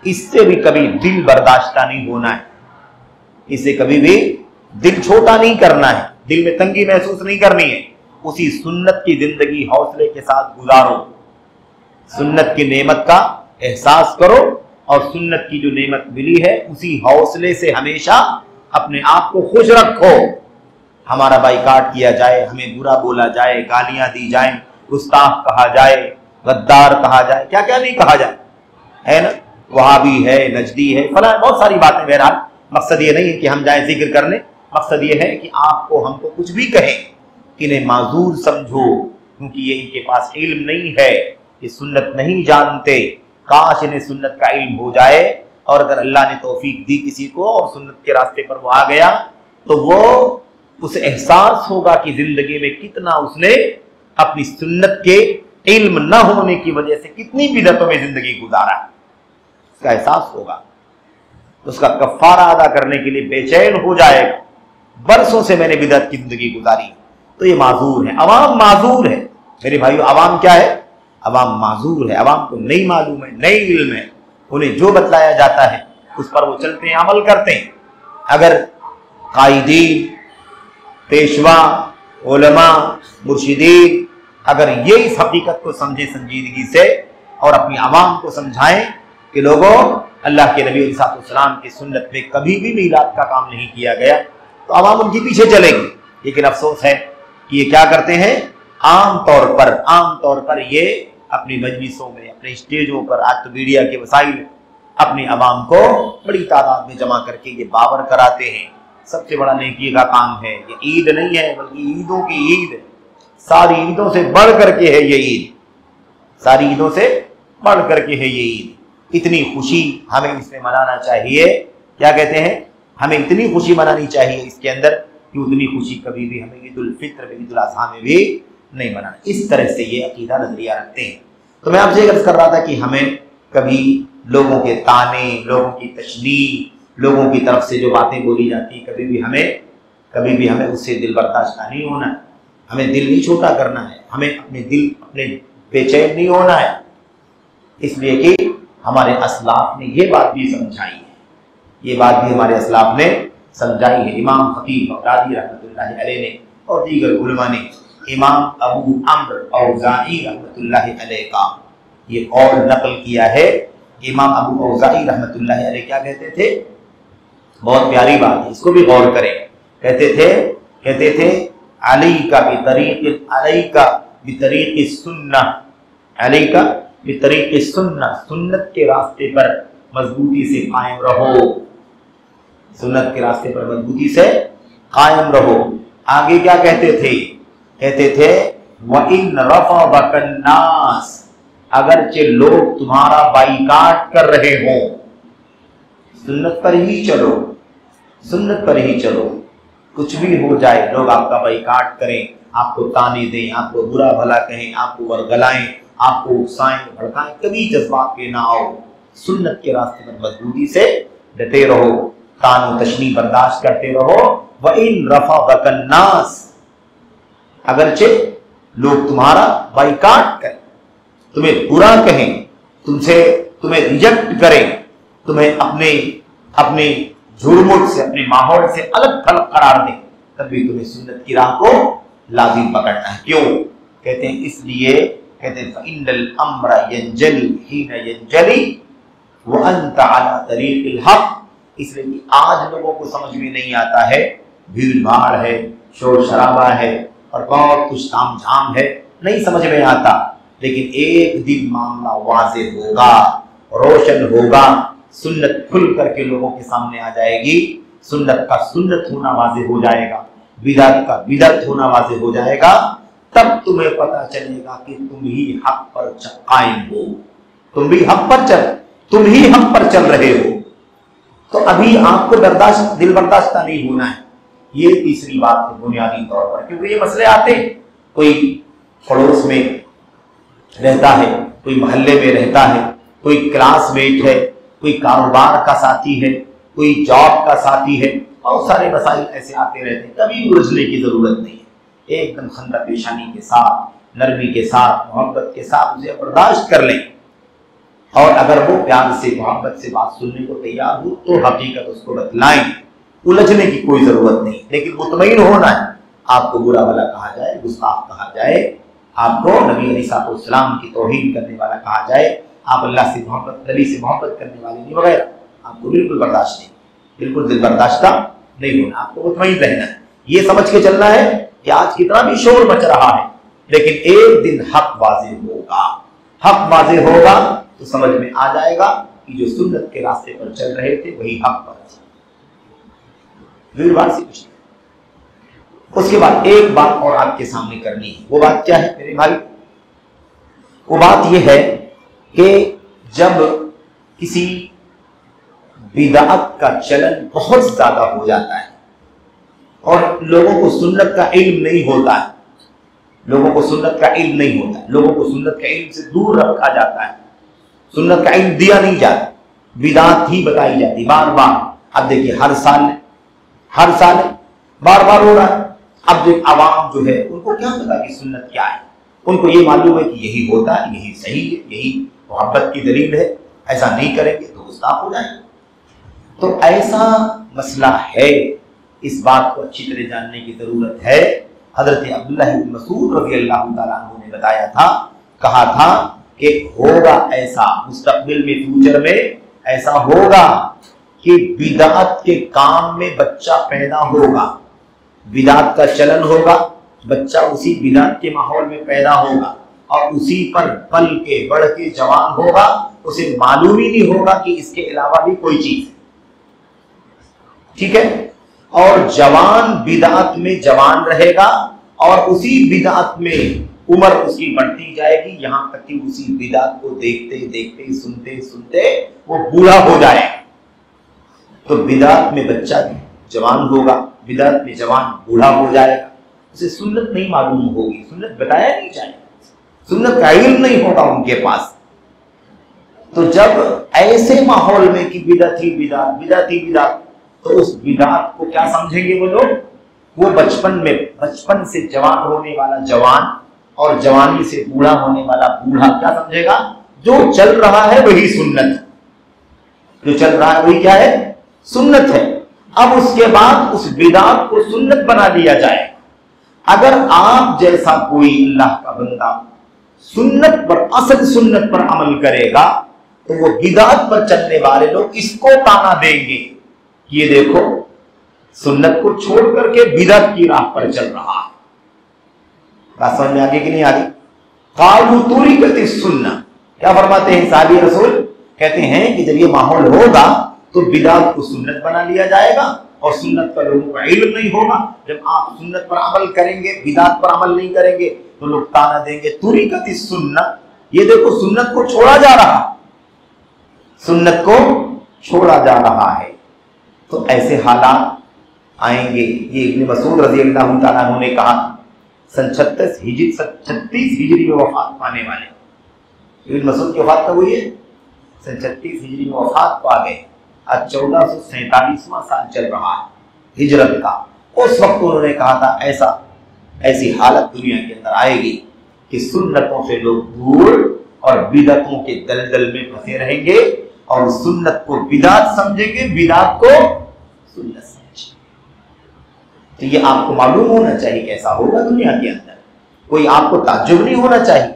इससे भी कभी दिल बर्दाश्ता नहीं होना है, इससे कभी भी दिल छोटा नहीं करना है, दिल में तंगी महसूस नहीं करनी है। उसी सुन्नत की जिंदगी हौसले के साथ गुजारो, सुन्नत की नेमत का एहसास करो और सुन्नत की जो नेमत मिली है उसी हौसले से हमेशा अपने आप को खुश रखो। हमारा बाइकाट किया जाए, हमें बुरा बोला जाए, गालियां दी जाए, गुस्ताख कहा जाए, गद्दार कहा जाए, क्या क्या नहीं कहा जाए, है ना, वहाबी है, नजदी है, फला, बहुत सारी बातें। बहरहाल मकसद ये नहीं है कि हम जाए जिक्र करने, मकसद ये है कि आपको हमको कुछ भी कहें, इन्हें माजूर समझो, क्योंकि ये इनके पास इल्म नहीं है, ये सुन्नत नहीं जानते। काश इन्हें सुन्नत का इल्म हो जाए, और अगर अल्लाह ने तौफीक दी किसी को और सुन्नत के रास्ते पर वो आ गया, तो वो उसे एहसास होगा कि जिंदगी में कितना उसने अपनी सुन्नत के इल्म न होने की वजह से कितनी बिदअतों में जिंदगी गुजारा है, उसका एहसास होगा, उसका कफ्फारा अदा करने के लिए बेचैन हो जाएगा। बरसों से मैंने बिदअत की जिंदगी गुजारी, तो ये माजूर है, अवाम माजूर है। मेरे भाइयों, अवाम क्या है? अवाम माजूर है। अवाम को नहीं मालूम है, नहीं इल्म है, उन्हें जो बतलाया जाता है उस पर वो चलते हैं, अमल करते हैं। अगर कायदीन, पेशवा, उलमा, मुर्शिदीन अगर ये इस हकीकत को समझे संजीदगी से और अपनी अवाम को समझाएं कि लोगों, अल्लाह के नबी सल्लल्लाहु की सुन्नत में कभी भी मीलाद का काम नहीं किया गया, तो अवाम उनके पीछे चलेगी। लेकिन अफसोस है कि ये क्या करते हैं, आम तौर पर ये अपनी मजलिसों में, अपने स्टेजों पर, आज तो मीडिया के वसाइल, अपनी अवाम को बड़ी तादाद में जमा करके ये बावर कराते हैं सबसे बड़ा नेकी का काम है। ये ईद नहीं है, बल्कि ईदों की ईद है, सारी ईदों से बढ़ करके है ये ईद, सारी ईदों से बढ़ करके है ये ईद। इतनी खुशी हमें इसमें मनाना चाहिए, क्या कहते हैं, हमें इतनी खुशी मनानी चाहिए इसके अंदर कि उतनी खुशी कभी भी हमें ईद उल फित्र में, ईद उल अज़हा में भी नहीं मनाना। इस तरह से ये अकीदा नजरिया रखते हैं। तो मैं आपसे अर्ज कर रहा था कि हमें कभी लोगों के ताने, लोगों की तशनीह, लोगों की तरफ से जो बातें बोली जाती है, कभी भी हमें उससे दिल बर्दाश्त नहीं होना है, हमें दिल नहीं छोटा करना है, हमें अपने बेचैन नहीं होना है, इसलिए कि हमारे असलाफ ने ये बात भी समझाई है, ये बात भी हमारे असलाफ ने समझाई है। इमाम खतीब बगदादी रहमतुल्लाहि अलैह ने और दीगर उलमा ने इमाम अबू अम्र औज़ाई रहमतुल्लाहि अलैह का ये कौल नकल किया है। इमाम अबू औज़ाई रहमतुल्लाहि अलैह क्या कहते थे, बहुत प्यारी बात है, इसको भी गौर करें। कहते थे अलैका बितरीक़ि सुन्नह, सुन्नत के रास्ते पर मजबूती से कायम रहो, सुन्नत के रास्ते पर मजबूती से कायम रहो। आगे क्या कहते थे व इन रफ़अ नास, अगरचे लोग तुम्हारा बाइकाट कर रहे हो, सुन्नत पर ही चलो, सुन्नत पर ही चलो, कुछ भी हो जाए, लोग आपका बाइकाट करें, आपको ताने दें, आपको बुरा भला कहें, आपको वरगलाएं, आपको उकसाएं, भड़काएं, कभी जज्बात पे ना आओ, सुन्नत के रास्ते पर मजबूती से डटे रहो, तानो तशनी बर्दाश्त करते रहो। व इन रफ़अ नास, अगरचे लोग तुम्हारा बाइकाट करें, तुम्हें बुरा कहें, तुम्हें रिजेक्ट करें, तुम्हें अपने जुर्मुत से, अपने माहौल से अलग थलग करार दें, तब भी तुम्हें सुन्नत की राह को लाजिम पकड़ना है। क्यों? कहते हैं इसलिए, कहते हैं फ़इन्नल अम्र यंजली हीन यंजली व अंत अला तरीक़िल हक़, इसलिए कि आज लोगों को समझ में नहीं आता है, भीड़ भाड़ है, शोर शराबा है और बहुत कुछ ताम झाम है, नहीं समझ में आता, लेकिन एक दिन मामला वाज़ेह होगा, रोशन होगा, सुन्नत खुल करके लोगों के सामने आ जाएगी, सुन्नत का सुन्नत होना वाज़ेह हो जाएगा, बिदअत का बिदअत होना वाज़ेह हो जाएगा, तब तुम्हें पता चलेगा कि तुम ही हक पर कायम हो, तुम ही हक पर चल रहे हो। तो अभी आपको दिल बर्दाश्त नहीं होना है। ये तीसरी बात है बुनियादी तौर पर, क्योंकि ये मसले आते हैं, कोई पड़ोस में रहता है, कोई मोहल्ले में रहता है, कोई क्लासमेट है, कोई कारोबार का साथी है, कोई जॉब का साथी है, बहुत सारे मसाइल ऐसे आते रहते हैं। कभी उलझने की जरूरत नहीं है, एकदम खंदा पेशानी के साथ, नरमी के साथ, मोहब्बत के साथ उसे बर्दाश्त कर लें। और अगर वो प्यार से मोहब्बत से बात सुनने को तैयार हो तो हकीकत उसको बतलाएं, उलझने की कोई जरूरत नहीं। लेकिन मुतमईन होना है, आपको बुरा भला कहा जाए, गुस्ताख कहा जाए, आपको नबी अलैहिस्सलाम की तौहीन करने वाला कहा जाए, आप अल्लाह से मोहब्बत, नबी से मोहब्बत करने वाले नहीं वगैरह, आपको बिल्कुल बर्दाश्त नहीं, बिल्कुल दिल बर्दाश्ता नहीं होना। आपको मुतमईन रहना है, ये समझ के चलना है कि आज कितना भी शोर मच रहा है, लेकिन एक दिन हक वाज़ेह होगा। हक वाज़ेह होगा तो समझ में आ जाएगा कि जो सुन्नत के रास्ते पर चल रहे थे वही हक पर थे। से कुछ नहीं। उसके बाद एक बात और आपके सामने करनी है। वो बात क्या है मेरे भाई? वो बात यह है कि जब किसी बिदअत का चलन बहुत ज्यादा हो जाता है और लोगों को सुन्नत का इल्म नहीं होता है, लोगों को सुन्नत का इल्म नहीं होता है, लोगों को सुन्नत का इल्म से दूर रखा जाता है, सुन्नत का इल्म दिया नहीं जाता, बिदअत ही बताई जाती बार बार। अब देखिए हर साल बार बार हो रहा है। अब जो आवाम जो है उनको क्या पता कि सुन्नत क्या है, उनको ये मालूम है कि यही होता है, यही सही है, यही मोहब्बत की दलील है, ऐसा नहीं करेंगे तो गुस्ताख हो जाएंगे। तो ऐसा मसला है, इस बात को अच्छी तरह जानने की जरूरत है। हजरत अब्दुल्लाह इब्न मसूद रज़ियल्लाहु ताला अन्हु ने बताया था, कहा था कि होगा ऐसा मुस्तकबिल में, फ्यूचर में ऐसा होगा कि बिदअत के काम में बच्चा पैदा होगा, बिदअत का चलन होगा, बच्चा उसी बिदअत के माहौल में पैदा होगा और उसी पर पल के बढ़ के जवान होगा, उसे मालूम ही नहीं होगा कि इसके अलावा भी कोई चीज है। ठीक है? और जवान बिदअत में जवान रहेगा और उसी बिदअत में उम्र उसकी बढ़ती जाएगी, यहां तक कि उसी बिदअत को देखते देखते सुनते सुनते वो बूढ़ा हो जाएगा। तो बिदअत में बच्चा जवान होगा, बिदअत में जवान बूढ़ा हो जाएगा, उसे सुन्नत नहीं मालूम होगी, सुन्नत बताया नहीं जाएगा, सुन्नत का इल्म नहीं होगा उनके पास। तो जब ऐसे माहौल में कि बिदअत ही बिदअत, बिदअत ही बिदअत, तो उस बिदअत को क्या समझेंगे वो लोग? वो बचपन से जवान होने वाला जवान और जवानी से बूढ़ा होने वाला बूढ़ा क्या समझेगा? जो चल रहा है वही सुन्नत, जो चल रहा है वही क्या है? सुन्नत है। अब उसके बाद उस बिदअत को सुन्नत बना दिया जाए। अगर आप जैसा कोई अल्लाह का बंदा सुन्नत पर, असल सुन्नत पर अमल करेगा तो वो बिदअत पर चलने वाले लोग इसको ताना देंगे, ये देखो सुन्नत को छोड़ करके बिदअत की राह पर चल रहा है। बात समझ में आ गई कि नहीं आ रही? कालू तुरिकति सुन्ना, क्या फरमाते हैं साहबी रसूल? कहते हैं कि जब ये माहौल होगा तो बिदअत को सुन्नत बना लिया जाएगा और सुन्नत का लोगों का इल्म नहीं होगा। जब आप सुन्नत पर अमल करेंगे, बिदअत पर अमल नहीं करेंगे तो लोग ताना देंगे तुरिकति सुन्ना, ये देखो सुन्नत को छोड़ा जा रहा, सुन्नत को छोड़ा जा रहा है। तो ऐसे हालात आएंगे। ये इब्न मसूद रज़ियल्लाहु ताला अन्हु ने कहा, सन 36 हिजरी में वफात पाने वाले इब्न मसूद की वफात कब हुई है? सन 36 हिजरी में वफात पा गए। आज 1447वां साल चल रहा है हिजरत का। उस वक्त उन्होंने कहा था ऐसी हालत दुनिया के अंदर आएगी कि सुन्नतों से लोग दूर और बिदअतों के दलदल में फंसे रहेंगे और सुन्नत को बिदअत समझेंगे, बिदअत को सुन्नत समझेंगे। तो ये आपको मालूम होना चाहिए कैसा होगा दुनिया के अंदर। कोई आपको ताज्जुब नहीं होना चाहिए,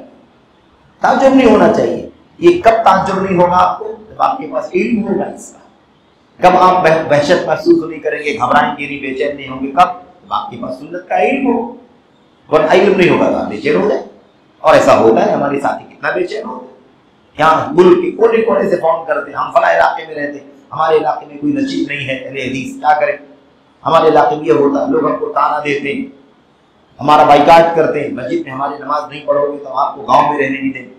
ताज्जुब नहीं होना चाहिए। ये कब ताज्जुब नहीं होगा आपको? जब आपके पास इल्म होगा इसका। कब आप वहशत महसूस नहीं करेंगे, घबराएंगे नहीं, बेचैन नहीं होंगे? कब? जब आपके पास सुन्नत का इल्म हो। वरना इल्म नहीं होगा तो आप बेचैन हो जाए। और ऐसा होता है, हमारे साथी कितना बेचैन होते हैं। यहाँ मुल्क के कोने कोने से फोन करते हैं, हम फला इलाके में रहते हैं, ہمارے علاقے میں کوئی نصیب نہیں ہے اہل حدیث، کیا کریں؟ ہمارے علاقے میں یہ ہوتا ہے، لوگ ہم کو تانا دیتے ہیں، ہمارا بائیکاٹ کرتے ہیں، مسجد میں ہماری نماز نہیں پڑھو گے تو آپ کو گاؤں میں رہنے نہیں دیں گے،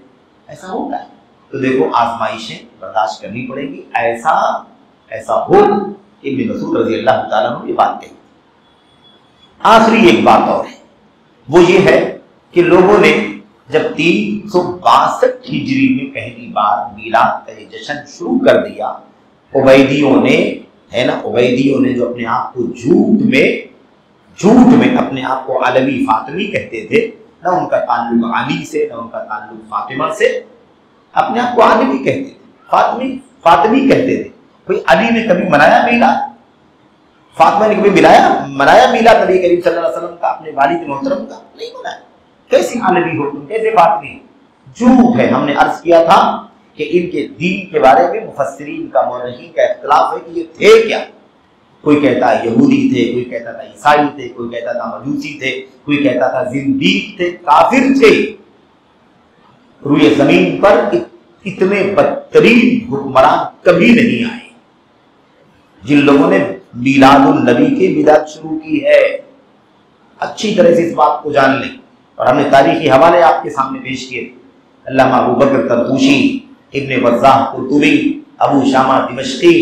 ایسا ہوتا ہے۔ تو دیکھو آزمائشیں برداشت کرنی پڑے گی، ایسا ہو۔ ابن مسعود رضی اللہ تعالیٰ عنہ یہ بات کہی۔ آخری ایک بات اور ہے، وہ یہ ہے کہ لوگوں نے جب 362 ہجری میں پہلی بار میلاد کا یہ جشن شروع کر دیا، عبیدیوں نے جو اپنے آپ کو جھوٹ میں اپنے آپ کو علوی فاطمی کہتے تھے، نہ ان کا تعلق علی سے نہ ان کا تعلق فاطمہ سے، اپنے آپ کو علوی کہتے تھے، فاطمی کہتے تھے۔ کوئی علی نے کبھی منایا میلاد؟ فاطمہ نے کبھی منایا میلاد نبی کریم صلی اللہ علیہ وسلم کا، اپنے والد محترم کا؟ نہیں منایا۔ کیسی علوی ہو تم، کیسے فاطمی ہو؟ جھوٹ ہے۔ ہم نے عرض کیا تھا کہ ان کے دین کے بارے میں مفسرین کا مورخین کا اختلاف ہے کہ یہ تھے کیا۔ کوئی کہتا ہے یہودی تھے، کوئی کہتا تھا عیسائی تھے، کوئی کہتا تھا مجوسی تھے، کوئی کہتا تھا زندیق تھے، کافر تھے۔ روئے زمین پر اتنے بدترین حکمران کبھی نہیں آئے جن لوگوں نے میلاد النبی کی بدعت شروع کی ہے۔ اچھی طرح سے اس بات کو جان لیں، اور ہم نے تاریخی حوالے آپ کے سامنے پیش کیے، علامہ ابو بکر طرطوشی، ابن وضاح قرطبی، ابو شامہ دمشقی،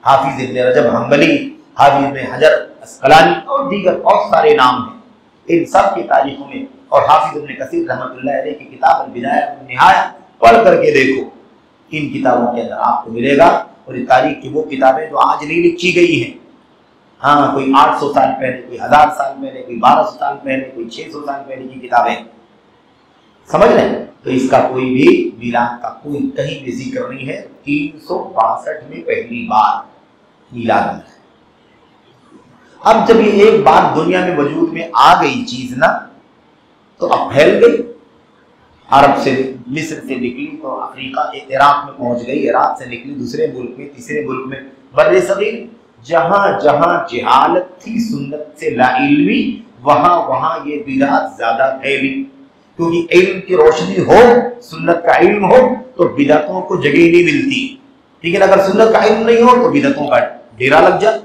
حافظ ابن رجب حنبلی، حافظ ابن حجر اسقلانی اور دیگر بہت سارے نام ہیں ان سب کی تاریخوں میں، اور حافظ ابن کثیر رحمۃ اللہ علیہ کی کتاب البدایہ والنہایہ پڑھ کر کے دیکھو، ان کتابوں کے اندر آپ کو ملے گا۔ اور یہ تاریخ کی وہ کتابیں جو آج نہیں لکھی گئی ہیں، ہاں کوئی 800 سال پہلے، کوئی 1000 سال پہلے، کوئی 1200 سال پہلے، کوئی 600 سال پہلے کی کتابیں، سمجھ رہے ہیں؟ تو اس کا کوئی بھی میلاد کا کوئی کہیں بھی ذکر نہیں ہے۔ 362 میں پہلی بار میلاد میں۔ اب جب یہ ایک بات دنیا میں وجود میں آ گئی چیز نا، تو اب پھیل گئی، عرب سے مصر سے نکلی تو افریقہ عراق میں پہنچ گئی، عراق سے نکلی دوسرے ملک میں، تیسرے ملک میں، بر صغیر جہاں جہاں جہالت تھی سنت سے لا علمی، وہاں یہ بدعت زیادہ پھیلی، کیونکہ علم کی روشنی ہو، سنت کا علم ہو تو بدعتوں کو جگہ نہیں ملتی، لیکن اگر سنت کا علم نہیں ہو تو بدعتوں کا ڈیرا لگ جائے۔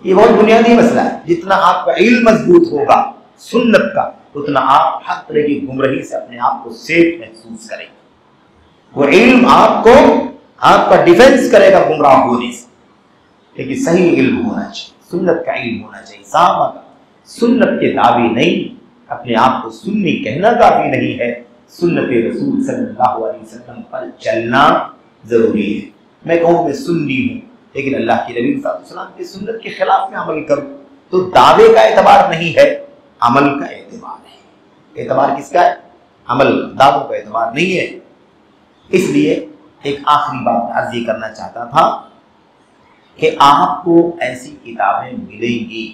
یہ بہت بنیادی مسئلہ ہے۔ جتنا آپ کا علم مضبوط ہوگا سنت کا، اتنا آپ ہر طرح کی گمراہی سے اپنے آپ کو سیف محسوس کریں گے۔ وہ علم آپ کا ڈیفینس کرے گا گمراہ ہونے سے، لیکن صحیح علم ہونا چاہیے، سنت کا علم ہونا چاہیے، صحابہ کا۔ سنت کے دعوے نہیں، اپنے آپ کو سنی کہنا کافی نہیں ہے، سنت رسول صلی اللہ علیہ وسلم پر چلنا ضروری ہے۔ میں کہوں میں سنی ہوں لیکن اللہ کے نبی صلی اللہ علیہ وسلم کی سنت کے خلاف میں عمل کروں تو دعوے کا اعتبار نہیں ہے، عمل کا اعتبار ہے۔ اعتبار کس کا ہے؟ عمل کا، دعووں کا اعتبار نہیں ہے۔ اس لیے ایک آخری بات عرض یہ کرنا چاہتا تھا کہ آپ کو ایسی کتابیں ملیں گی،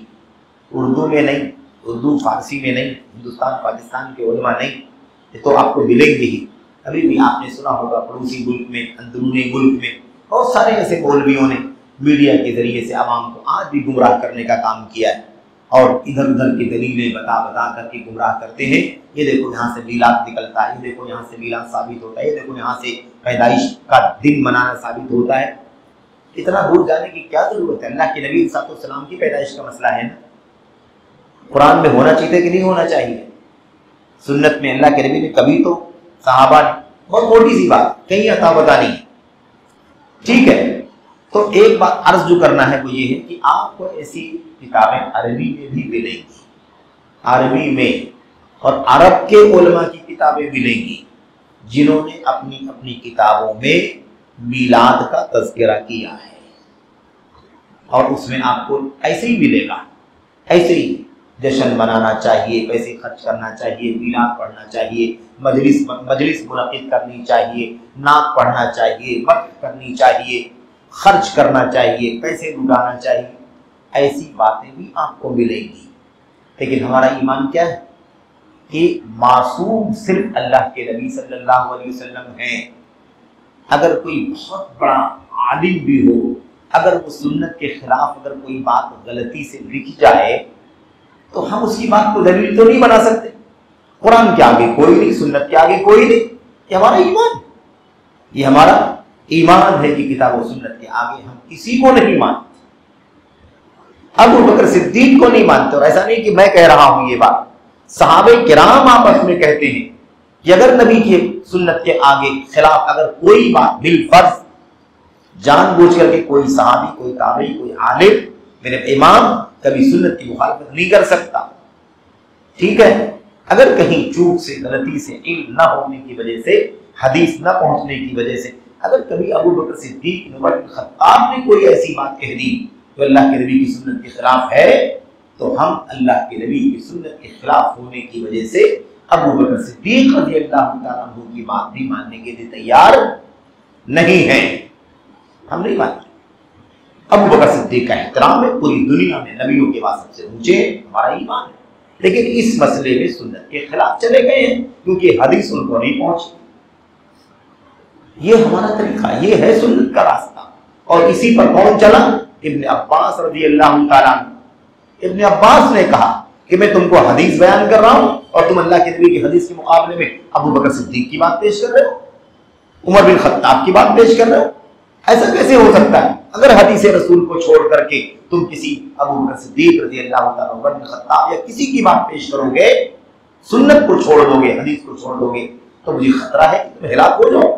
اردو میں نہیں، اردو فارسی میں نہیں، ہندوستان پاکستان کے علماء نہیں، یہ تو آپ کو ملیں گی ہی۔ ابھی بھی آپ نے سنا ہوگا پڑوسی ملک میں، اندرونی ملک میں بہت سارے ایسے مولویوں نے میڈیا کے ذریعے سے عوام کو آج بھی گمراہ کرنے کا کام کیا ہے، اور ادھر ادھر کی دلیلیں بتا کر کے گمراہ کرتے ہیں۔ یہ دیکھو یہاں سے میلاد نکلتا ہے، یہ دیکھو یہاں سے میلاد ثابت ہوتا ہے، یہ دیکھو یہاں سے پیدائش کا دن منانا ثابت ہوتا ہے۔ اتنا دور جانے کی کیا ضرورت ہے؟ اللہ کے نبی صلی اللہ علیہ وسلم کی پیدائش کا مسئلہ ہے نا، قرآن میں ہونا چاہیے کہ نہیں ہونا چاہیے؟ سنت میں اللہ کے نبی نے کبھی تو صحابہ نے بہت موٹی سی بات کہیں عطا بتا نہیں، ٹھیک ہے؟ تو ایک بات عرض جو کرنا ہے وہ یہ ہے کہ آپ کو ایسی کتابیں عربی میں بھی ملیں گی، عربی میں، اور عرب کے علماء کی کتابیں ملیں گی جنہوں نے اپنی اپنی کتابوں میں میلاد کا تذکرہ کیا ہے، اور اس میں آپ کو ایسے ہی ملے گا، ایسے ہی جشن منانا چاہیے، پیسے خرچ کرنا چاہیے، میلاد پڑھنا چاہیے، مجلس منعقد کرنی چاہیے، نعت پڑھنا چاہیے، مدح کرنی چاہیے، خرچ کرنا چاہیے، پیسے لٹانا چاہیے، ایسی باتیں بھی آپ کو ملیں گی۔ لیکن ہمارا ایمان کیا ہے کہ معصوم صرف اللہ کے نبی صلی اللہ علیہ وسلم ہیں۔ اگر کوئی بہت بڑا عالم بھی ہو، اگر وہ سنت کے خلاف اگر کوئی بات غلطی سے لکھ جائے تو ہم اس کی بات کو دلیل تو نہیں بنا سکتے۔ قرآن کے آگے کوئی نہیں، سنت کے آگے کوئی نہیں، یہ ہمارا ایمان، یہ ہمارا ایمان ہے کہ کتاب و سنت کے آگے ہم کسی کو نہیں مانتے، ابو بکر صدیق کو نہیں مانتے. اور ایسا نہیں کہ میں کہہ رہا ہوں یہ بات، صحابہ کرام آپس میں کہتے ہیں کہ اگر نبی کی سنت کے آگے خلاف اگر کوئی بات بالفرض جان بوجھ کر کے کوئی صحابی، کوئی تابعی، کوئی عالم، میرے امام کبھی سنت کی مخالفت نہیں کر سکتا. ٹھیک ہے، اگر کہیں چوک سے، غلطی سے، علم نہ ہونے کی وجہ سے، حدیث نہ پہنچنے کی وجہ سے اگر کبھی ابو بکر صدیق، عمر بن خطاب نے کوئی ایسی بات کہہ دی جو اللہ کے نبی کی سنت کے خلاف ہے، تو ہم اللہ کے نبی کی سنت کے خلاف ہونے کی وجہ سے ابو بکر صدیق رضی اللہ تعالیٰ عنہ کی بات بھی ماننے کے لیے تیار نہیں ہیں. ہم نہیں مانتے. ابو بکر صدیق کا احترام ہے پوری دنیا میں، نبیوں کے بعد سب سے اونچے، ہمارا ایمان ہے. لیکن اس مسئلے میں سنت کے خلاف چلے گئے ہیں کیونکہ حدیث ان کو نہیں پہنچی. یہ ہمارا طریقہ، یہ ہے سنت کا راستہ. اور اسی پر کون چلا؟ ابن عباس رضی اللہ تعالیٰ عنہ. ابن عباس نے کہا کہ میں تم کو حدیث بیان کر رہا ہوں اور تم اللہ کے نبی کی حدیث کے مقابلے میں ابو بکر صدیق کی بات پیش کر رہے ہو، عمر بن خطاب کی بات پیش کر رہے ہو. ایسا کیسے ہو سکتا ہے؟ اگر حدیث رسول کو چھوڑ کر کے تم کسی ابو بکر صدیق رضی اللہ تعالیٰ عمر بن خطاب یا کسی کی بات پیش کرو گے، سنت کو چھوڑ دو گے، حدیث کو چھوڑ دو گے، تو مجھے خطرہ ہے کہ تم ہلاک ہو جاؤ.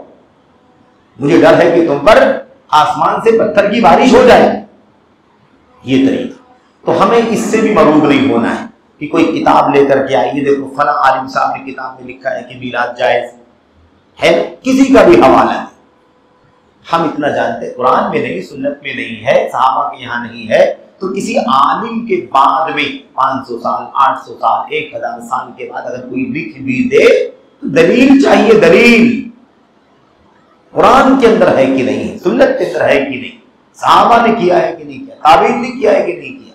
مجھے ڈر ہے کہ تم پر آسمان سے پتھر کی بارش ہو جائے. یہ طریقہ تو ہمیں اس سے بھی مروب نہیں ہونا ہے کہ کوئی کتاب لے کر کے آئیے، دیکھو فلاں عالم صاحب نے کتاب میں لکھا ہے کہ میلاد جائز ہے، کسی کا بھی حوالہ نہیں. ہم اتنا جانتے قرآن میں نہیں، سنت میں نہیں ہے، صحابہ کے یہاں نہیں ہے، تو کسی عالم کے بعد میں 500 سال، 800 سال، 1000 سال کے بعد اگر کوئی لکھ بھی دے تو دلیل چاہیے. دلیل قرآن کے اندر ہے کہ نہیں، سنت کے اندر ہے کہ نہیں، صحابہ نے کیا ہے کہ نہیں کیا، تابعین نے کیا ہے کہ نہیں کیا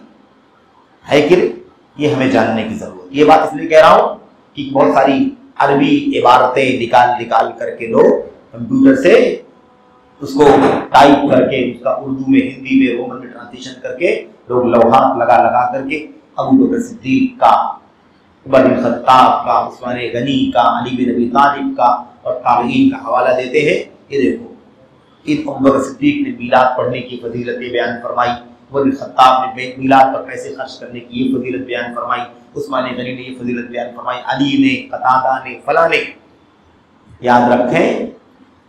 ہے کہ نہیں، یہ ہمیں جاننے کی ضرورت. یہ بات اس لیے کہہ رہا ہوں کہ بہت ساری عربی عبارتیں نکال کر کے لوگ کمپیوٹر سے اس کو ٹائپ کر کے اس کا اردو میں، ہندی میں، رومن میں ٹرانسلیشن کر کے لوگ لوحات لگا کر کے ابو بکر صدیق کا، عمر بن خطاب کا، عثمان غنی کا، علی بن ابی طالب کا اور تابعین کا حوالہ دیتے ہیں. یہ دیکھو ان ابو بکر صدیق نے میلاد پڑھنے کی فضیلتیں بیان فرمائی، عمر بن خطاب نے میلاد پر پیسے خرچ کرنے کی یہ فضیلت بیان فرمائی، عثمان غنی نے یہ فضیلت بیان فرمائی، علی نے، قتادہ نے، فلاں نے. یاد رکھیں،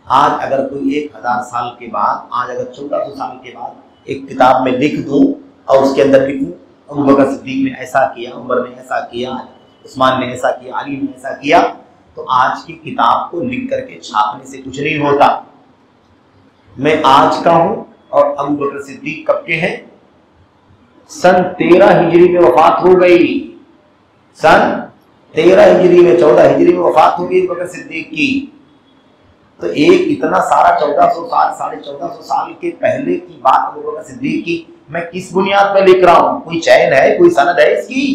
آج اگر کوئی 1000 سال کے بعد، آج اگر 1400 سال کے بعد ایک کتاب میں لکھ دوں اور اس کے اندر لکھوں ابو بکر صدیق نے ایسا کیا، عمر نے ایسا کیا، عثمان نے ایسا کیا، علی نے ایسا کیا، تو آج کی کتاب کو لکھ کر کے چھاپنے سے کچھ نہیں ہوتا. میں آج کا ہوں اور ابو بکر صدیق کب کے ہیں؟ سن 13 ہجری میں وفات ہو گئی. سن 13 ہجری میں، 14 ہجری میں وفات ہو گئی ابو بکر صدیق کی. تو ایک اتنا سارا 1400 سال، 1450 سال کے پہلے کی بات ابو بکر صدیق کی میں کس بنیاد پر لکھ رہا ہوں؟ کوئی چین ہے، کوئی سند ہے اس کی؟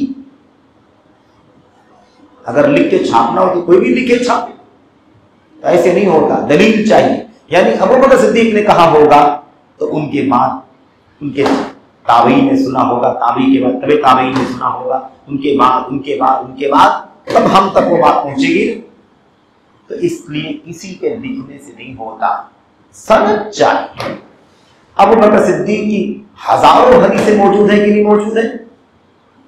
اگر لکھ کے چھاپنا ہو تو کوئی بھی لکھے چھاپے، تو ایسے نہیں ہوتا. دلیل چاہیے. یعنی ابو بکر صدیق نے کہا ہوگا تو ان کے بعد ان کے تابعین نے سنا ہوگا، تابعی کے بعد تبع تابعین نے سنا ہوگا، ان کے بعد تب ہم تک وہ بات پہنچے گی. تو اس لیے کسی کے لکھنے سے نہیں ہوتا، سند چاہیے. ابو بکر صدیق کی ہزاروں حدیثیں موجود ہیں کہ نہیں موجود ہیں؟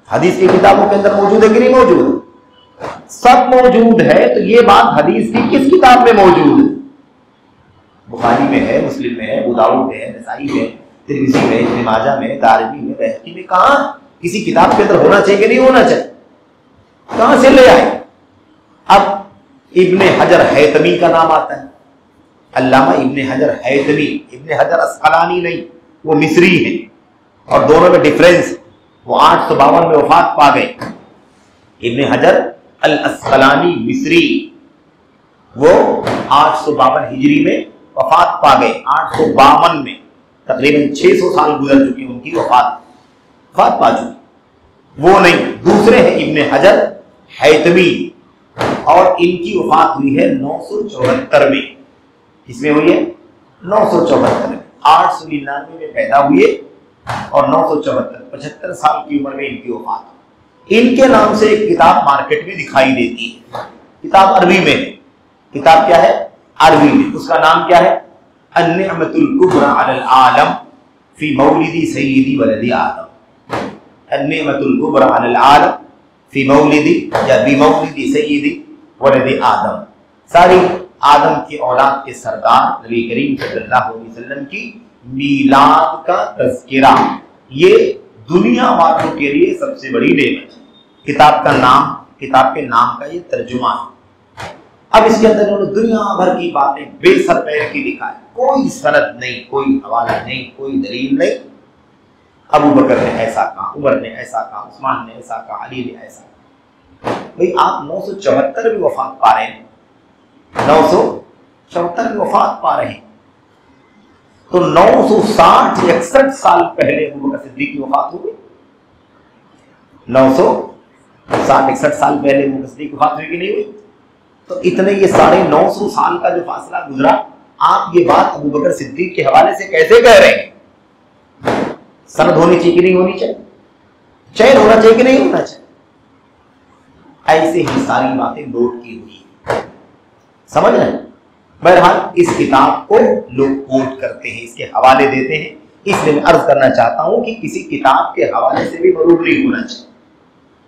حدیث کی کتابوں کے اندر موجود ہے کہ نہیں موجود ہے؟ سب موجود ہے. تو یہ بات حدیث کی کس کتاب میں موجود ہے؟ بخاری میں ہے، مسلم میں ہے، ابو داؤد میں ہے، نسائی میں، ترمذی میں، ابن ماجہ میں، دارمی میں، بہقی میں. کہاں کسی کتاب کے اندر ہونا چاہیے کہ نہیں ہونا چاہیے؟ کہاں سے لے آئے؟ اب ابن حجر حیتمی کا نام آتا ہے، علامہ ابن حجر حیتمی، ابن حجر اسقلانی نہیں، وہ مصری ہیں اور دونوں میں ڈفرینس. وہ 852 میں وفات پا گئے. ابن حجر الاسقلانی مصری، وہ 852 ہجری میں وفات پا گئے. 852 میں تقریباً 600 سال گزر چکی ان کی وفات پا چکی. وہ نہیں، دوسرے ہیں ابن حجر حیتمی، اور ان کی وفات ہوئی ہے 974 میں. کس میں ہوئی ہے؟ 974 میں. 899 میں پیدا ہوئے اور 974، 75 سال کی عمر میں ان کی وفات. ان کے نام سے ایک کتاب مارکیٹ میں دکھائی دیتی ہے، کتاب عربی میں ہے. کتاب کیا ہے؟ عربی میں. اس کا نام کیا ہے؟ अन्निअमतुल कुबरा अलल आलम फी मौलिदी सय्यिदी वलदी आदम। अन्निअमतुल कुबरा अलल आलम फी मौलिदी या बी मौलिदी सय्यिदी वलदी आदम। सारी आदम की औलाद के सरदार नबी करीम सल्लल्लाहु अलैहि वसल्लम की मीलाद का तज़किरा, ये दुनिया वालों के लिए सबसे बड़ी नेमत है। किताब के नाम का ये तर्जुमा है। अब इसके अंदर उन्होंने दुनिया भर की बातें बेसर पैर की लिखा है, कोई सनद नहीं, कोई हवाला नहीं, कोई दलील नहीं। अबू बकर ने ऐसा कहा, उमर ने ऐसा कहा, उस्मान ने ऐसा कहा, अली ने ऐसा कहा। भाई आप 974 में वफात पा रहे हैं, 974 में वफात पा रहे हैं, तो 960-61 साल पहले अबू बकर सिद्दीक की वफात हो गई। 960-61 साल पहले अबू बकर सिद्दीक की वफात हुई कि नहीं हुई? तो इतने ये 950 साल का जो फासला गुजरा, आप ये बात अबू बकर सिद्दीक के हवाले से कैसे कह रहे हैं? सनद होनी चाहिए कि नहीं होनी चाहिए? चैन होना चाहिए कि नहीं होना चाहिए? ऐसे ही सारी बातें नोट की हुई है, समझ रहे हैं? बहरहाल इस किताब को लोग कोट करते हैं, इसके हवाले देते हैं, इसलिए मैं अर्ज करना चाहता हूं कि किसी किताब के हवाले से भी मरूर नहीं होना चाहिए।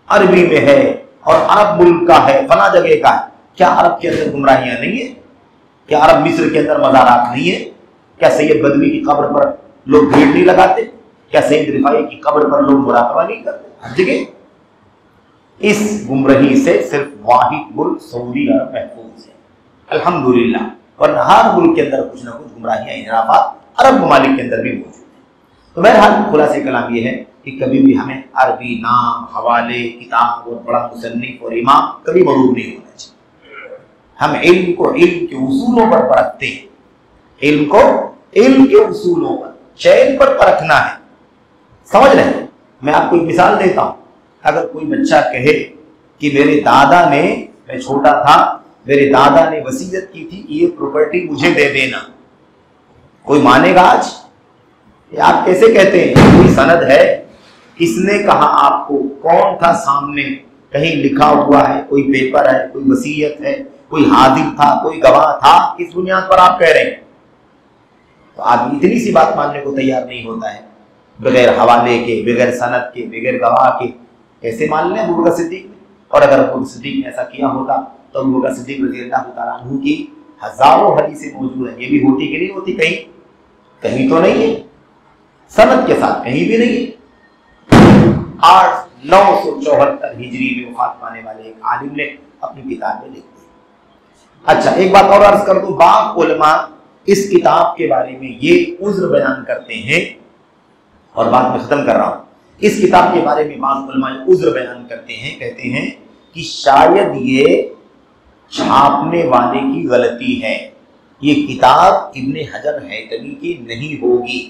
अरबी में है और अरब मुल्क का है, फला जगह का है। क्या अरब के अंदर गुमराहियां नहीं है? क्या अरब मिस्र के अंदर मज़ारात नहीं है? क्या सैयद बदवी की कब्र पर लोग भीड़ नहीं लगाते? क्या सैयद रिफाई की कब्र पर लोग मुराकबा नहीं करते? हर जगह इस गुमराही से सिर्फ वाहिद मुल्क सऊदी अरब महफूज है, अल्हम्दुलिल्लाह। वरना हर मुल्क के अंदर कुछ ना कुछ गुमराहियां, इनहराफात अरब ममालिक के अंदर भी मौजूद है। तो बहरहाल खुलासे कलाम ये है कि कभी भी हमें अरबी नाम, हवाले, किताब और बड़ा मुसन्निफ और इमाम कभी मरूर नहीं होना चाहिए। हम इल्म को इल्म के उसूलों पर परखते हैं, इल्म को इल्म के उसूलों पर, चैन पर परखना है, समझ रहे हैं? मैं आपको एक मिसाल देता हूं। अगर कोई बच्चा कहे कि मेरे दादा ने, मैं छोटा था, मेरे दादा ने वसीयत की थी कि ये प्रॉपर्टी मुझे दे देना, कोई मानेगा आज? आप कैसे कहते हैं? कोई सनद है? किसने कहा आपको? कौन था सामने? कहीं लिखा हुआ है? कोई पेपर है? कोई वसीयत है? कोई हाजिर था? कोई गवाह था? किस बुनियाद पर आप कह रहे हैं? तो आदमी इतनी सी बात मानने को तैयार नहीं होता है, बगैर हवाले के, बगैर सनद के, बगैर गवाह के कैसे मान लें अबू बकर सिद्दीक ने? और अगर अबू बकर सिद्दीक ने ऐसा किया होता तो अबू बकर सिद्दीक रज़ियल्लाहु तआला अन्हु की हजारों हदीसें मौजूद हैं, ये भी होती कि नहीं होती? कहीं कहीं तो नहीं है, सनद के साथ कहीं भी नहीं है। 974 हिजरी में वफात पाने वाले एक आलिम ने अपनी किताब में लिख दी। अच्छा, एक बात और अर्ज कर दूं, बाक़ उलमा इस किताब के बारे में ये उज़्र बयान करते हैं, और बात मैं खत्म कर रहा हूं। इस किताब के बारे में बाक़ उलमा उज़्र बयान करते हैं, कहते हैं कि शायद ये छापने वाले की गलती है, ये किताब इब्ने हजर हैतमी की नहीं होगी।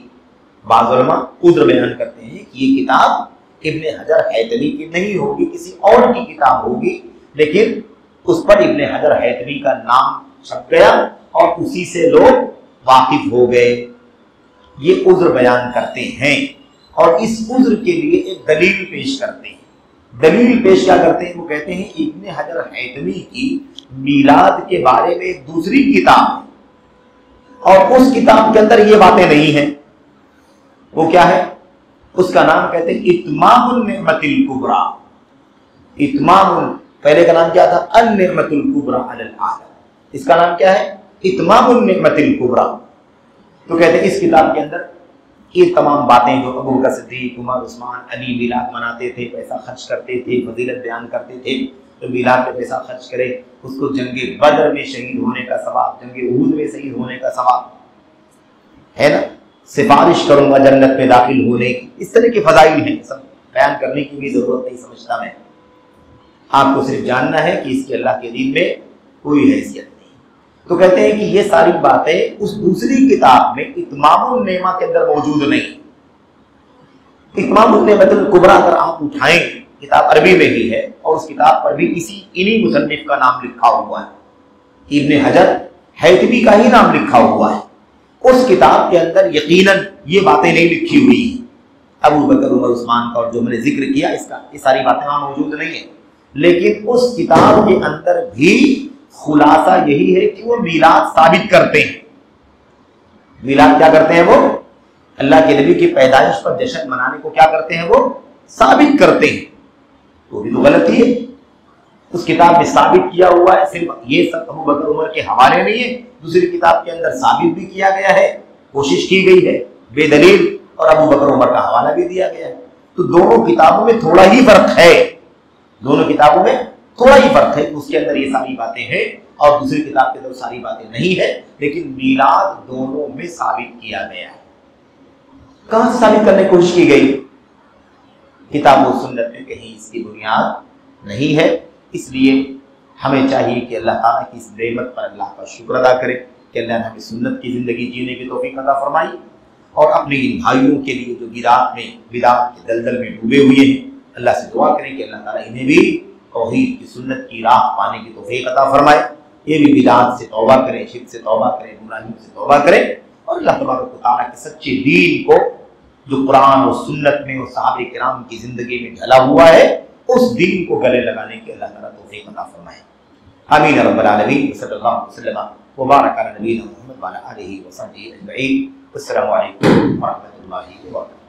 बाज़ उलमा उज़्र बयान करते हैं कि ये किताब इब्ने हजर हैतमी की नहीं होगी, किसी और की किताब होगी, लेकिन उस पर इब्ने हजर हैतमी का नाम छप गया और उसी से लोग वाकिफ हो गए। ये उज़्र बयान करते हैं और इस उज़्र के लिए एक दलील पेश करते हैं। दलील पेश क्या करते हैं? वो कहते हैं इब्ने हजर हैतमी की मीलाद के बारे में एक दूसरी किताब है और उस किताब के अंदर ये बातें नहीं हैं। वो क्या है? उसका नाम कहते हैं इत्मामुन निअमतिल कुबरा। इत्मामुन, पहले का नाम क्या था? अन-निअमतुल कुबरा अलल आलम। इसका नाम क्या है? इत्मामुन निअमतिल कुबरा। तो कहते हैं इस किताब के अंदर ये तमाम बातें जो अबू बकर सिद्दीक, उमर, उस्मान, अली मीलाद मनाते थे, पैसा खर्च करते थे, फजीलत बयान करते थे, तो मीलाद में पैसा खर्च करे, उसको जंगे बदर में शहीद होने का सवाब, जंगे उहद में शहीद होने का सवाब है ना, सिफारिश करूंगा जन्नत में दाखिल होने की, इस तरह के फजाइल हैं। सब बयान करने की भी जरूरत नहीं समझता मैं, आपको सिर्फ जानना है कि इसके अल्लाह के दीन में कोई हैसियत नहीं। तो कहते हैं कि ये सारी बातें उस दूसरी किताब में इत्मामुन नेमा के अंदर मौजूद नहीं। इत्मामुन नेमतुल कुबरा अगर आप उठाएं, किताब अरबी में ही है और उस किताब पर भी इन्हीं मुसन्निफ का नाम लिखा हुआ है, इब्ने हजर हैतमी का ही नाम लिखा हुआ है। उस किताब के अंदर यकीनन ये बातें नहीं लिखी हुई हैं, अबू बकर, उमर, उस्मान का और जो मैंने जिक्र किया इसका, ये सारी बातें वहां मौजूद नहीं है। लेकिन उस किताब के अंदर भी खुलासा यही है कि वो मीलाद साबित करते हैं। میلاد کیا کرتے ہیں وہ؟ اللہ کے نبی کی پیدائش پر جشن منانے کو کیا کرتے ہیں وہ؟ ثابت کرتے ہیں. تو بھی تو غلط ہی ہے. اس کتاب میں ثابت کیا ہوا ہے، صرف یہ سب ابو بکر عمر کے حوالے نہیں ہے، دوسری کتاب کے اندر ثابت بھی کیا گیا ہے، کوشش کی گئی ہے بے دلیل، اور ابو بکر عمر کا حوالہ بھی دیا گیا ہے. تو دونوں کتابوں میں تھوڑا ہی فرق ہے، دونوں کتابوں میں تھوڑا ہی فرق ہے. اس کے اندر یہ ساری باتیں ہیں اور دوسری کتاب کے اندر ساری باتیں نہیں ہے، لیکن میلاد دونوں میں ثابت کیا گیا ہے. کہاں سے ثابت کرنے کی کوشش کی گئی؟ کتاب و سنت میں کہیں اس کی بنیاد نہیں ہے. اس لیے ہمیں چاہیے کہ اللہ تعالیٰ کی اس نعمت پر اللہ کا شکر ادا کرے کہ اللہ نے ہمیں سنت کی زندگی جینے کی توفیق عطا فرمائی، اور اپنے ان بھائیوں کے لیے جو بدعات کے دلدل میں ڈوبے ہوئے ہیں، اللہ سے دعا کریں کہ اللہ تعالیٰ انہیں بھی توحید کی سنت کی راہ پانے کی توفیق عطا فرمائے. یہ بھی بدعات سے توبہ کریں، شرک سے توبہ کریں، گمراہیوں سے توبہ کریں، اور اللہ تبارک و تعالیٰ کے سچے دین کو جو قرآن اور سنت میں اور صحابہ کرام کی زندگی میں ڈھلا ہوا ہے، اس دین کو گلے لگانے کے اللہ تعالیٰ توفیق عطا فرمائے. آمین رب العالمین. صلی اللہ علیہ وسلم وبارک علی نبینا محمد وعلی آلہ وصحبہ اجمعین. السلام علیکم ورحمۃ اللہ وبرکاتہ.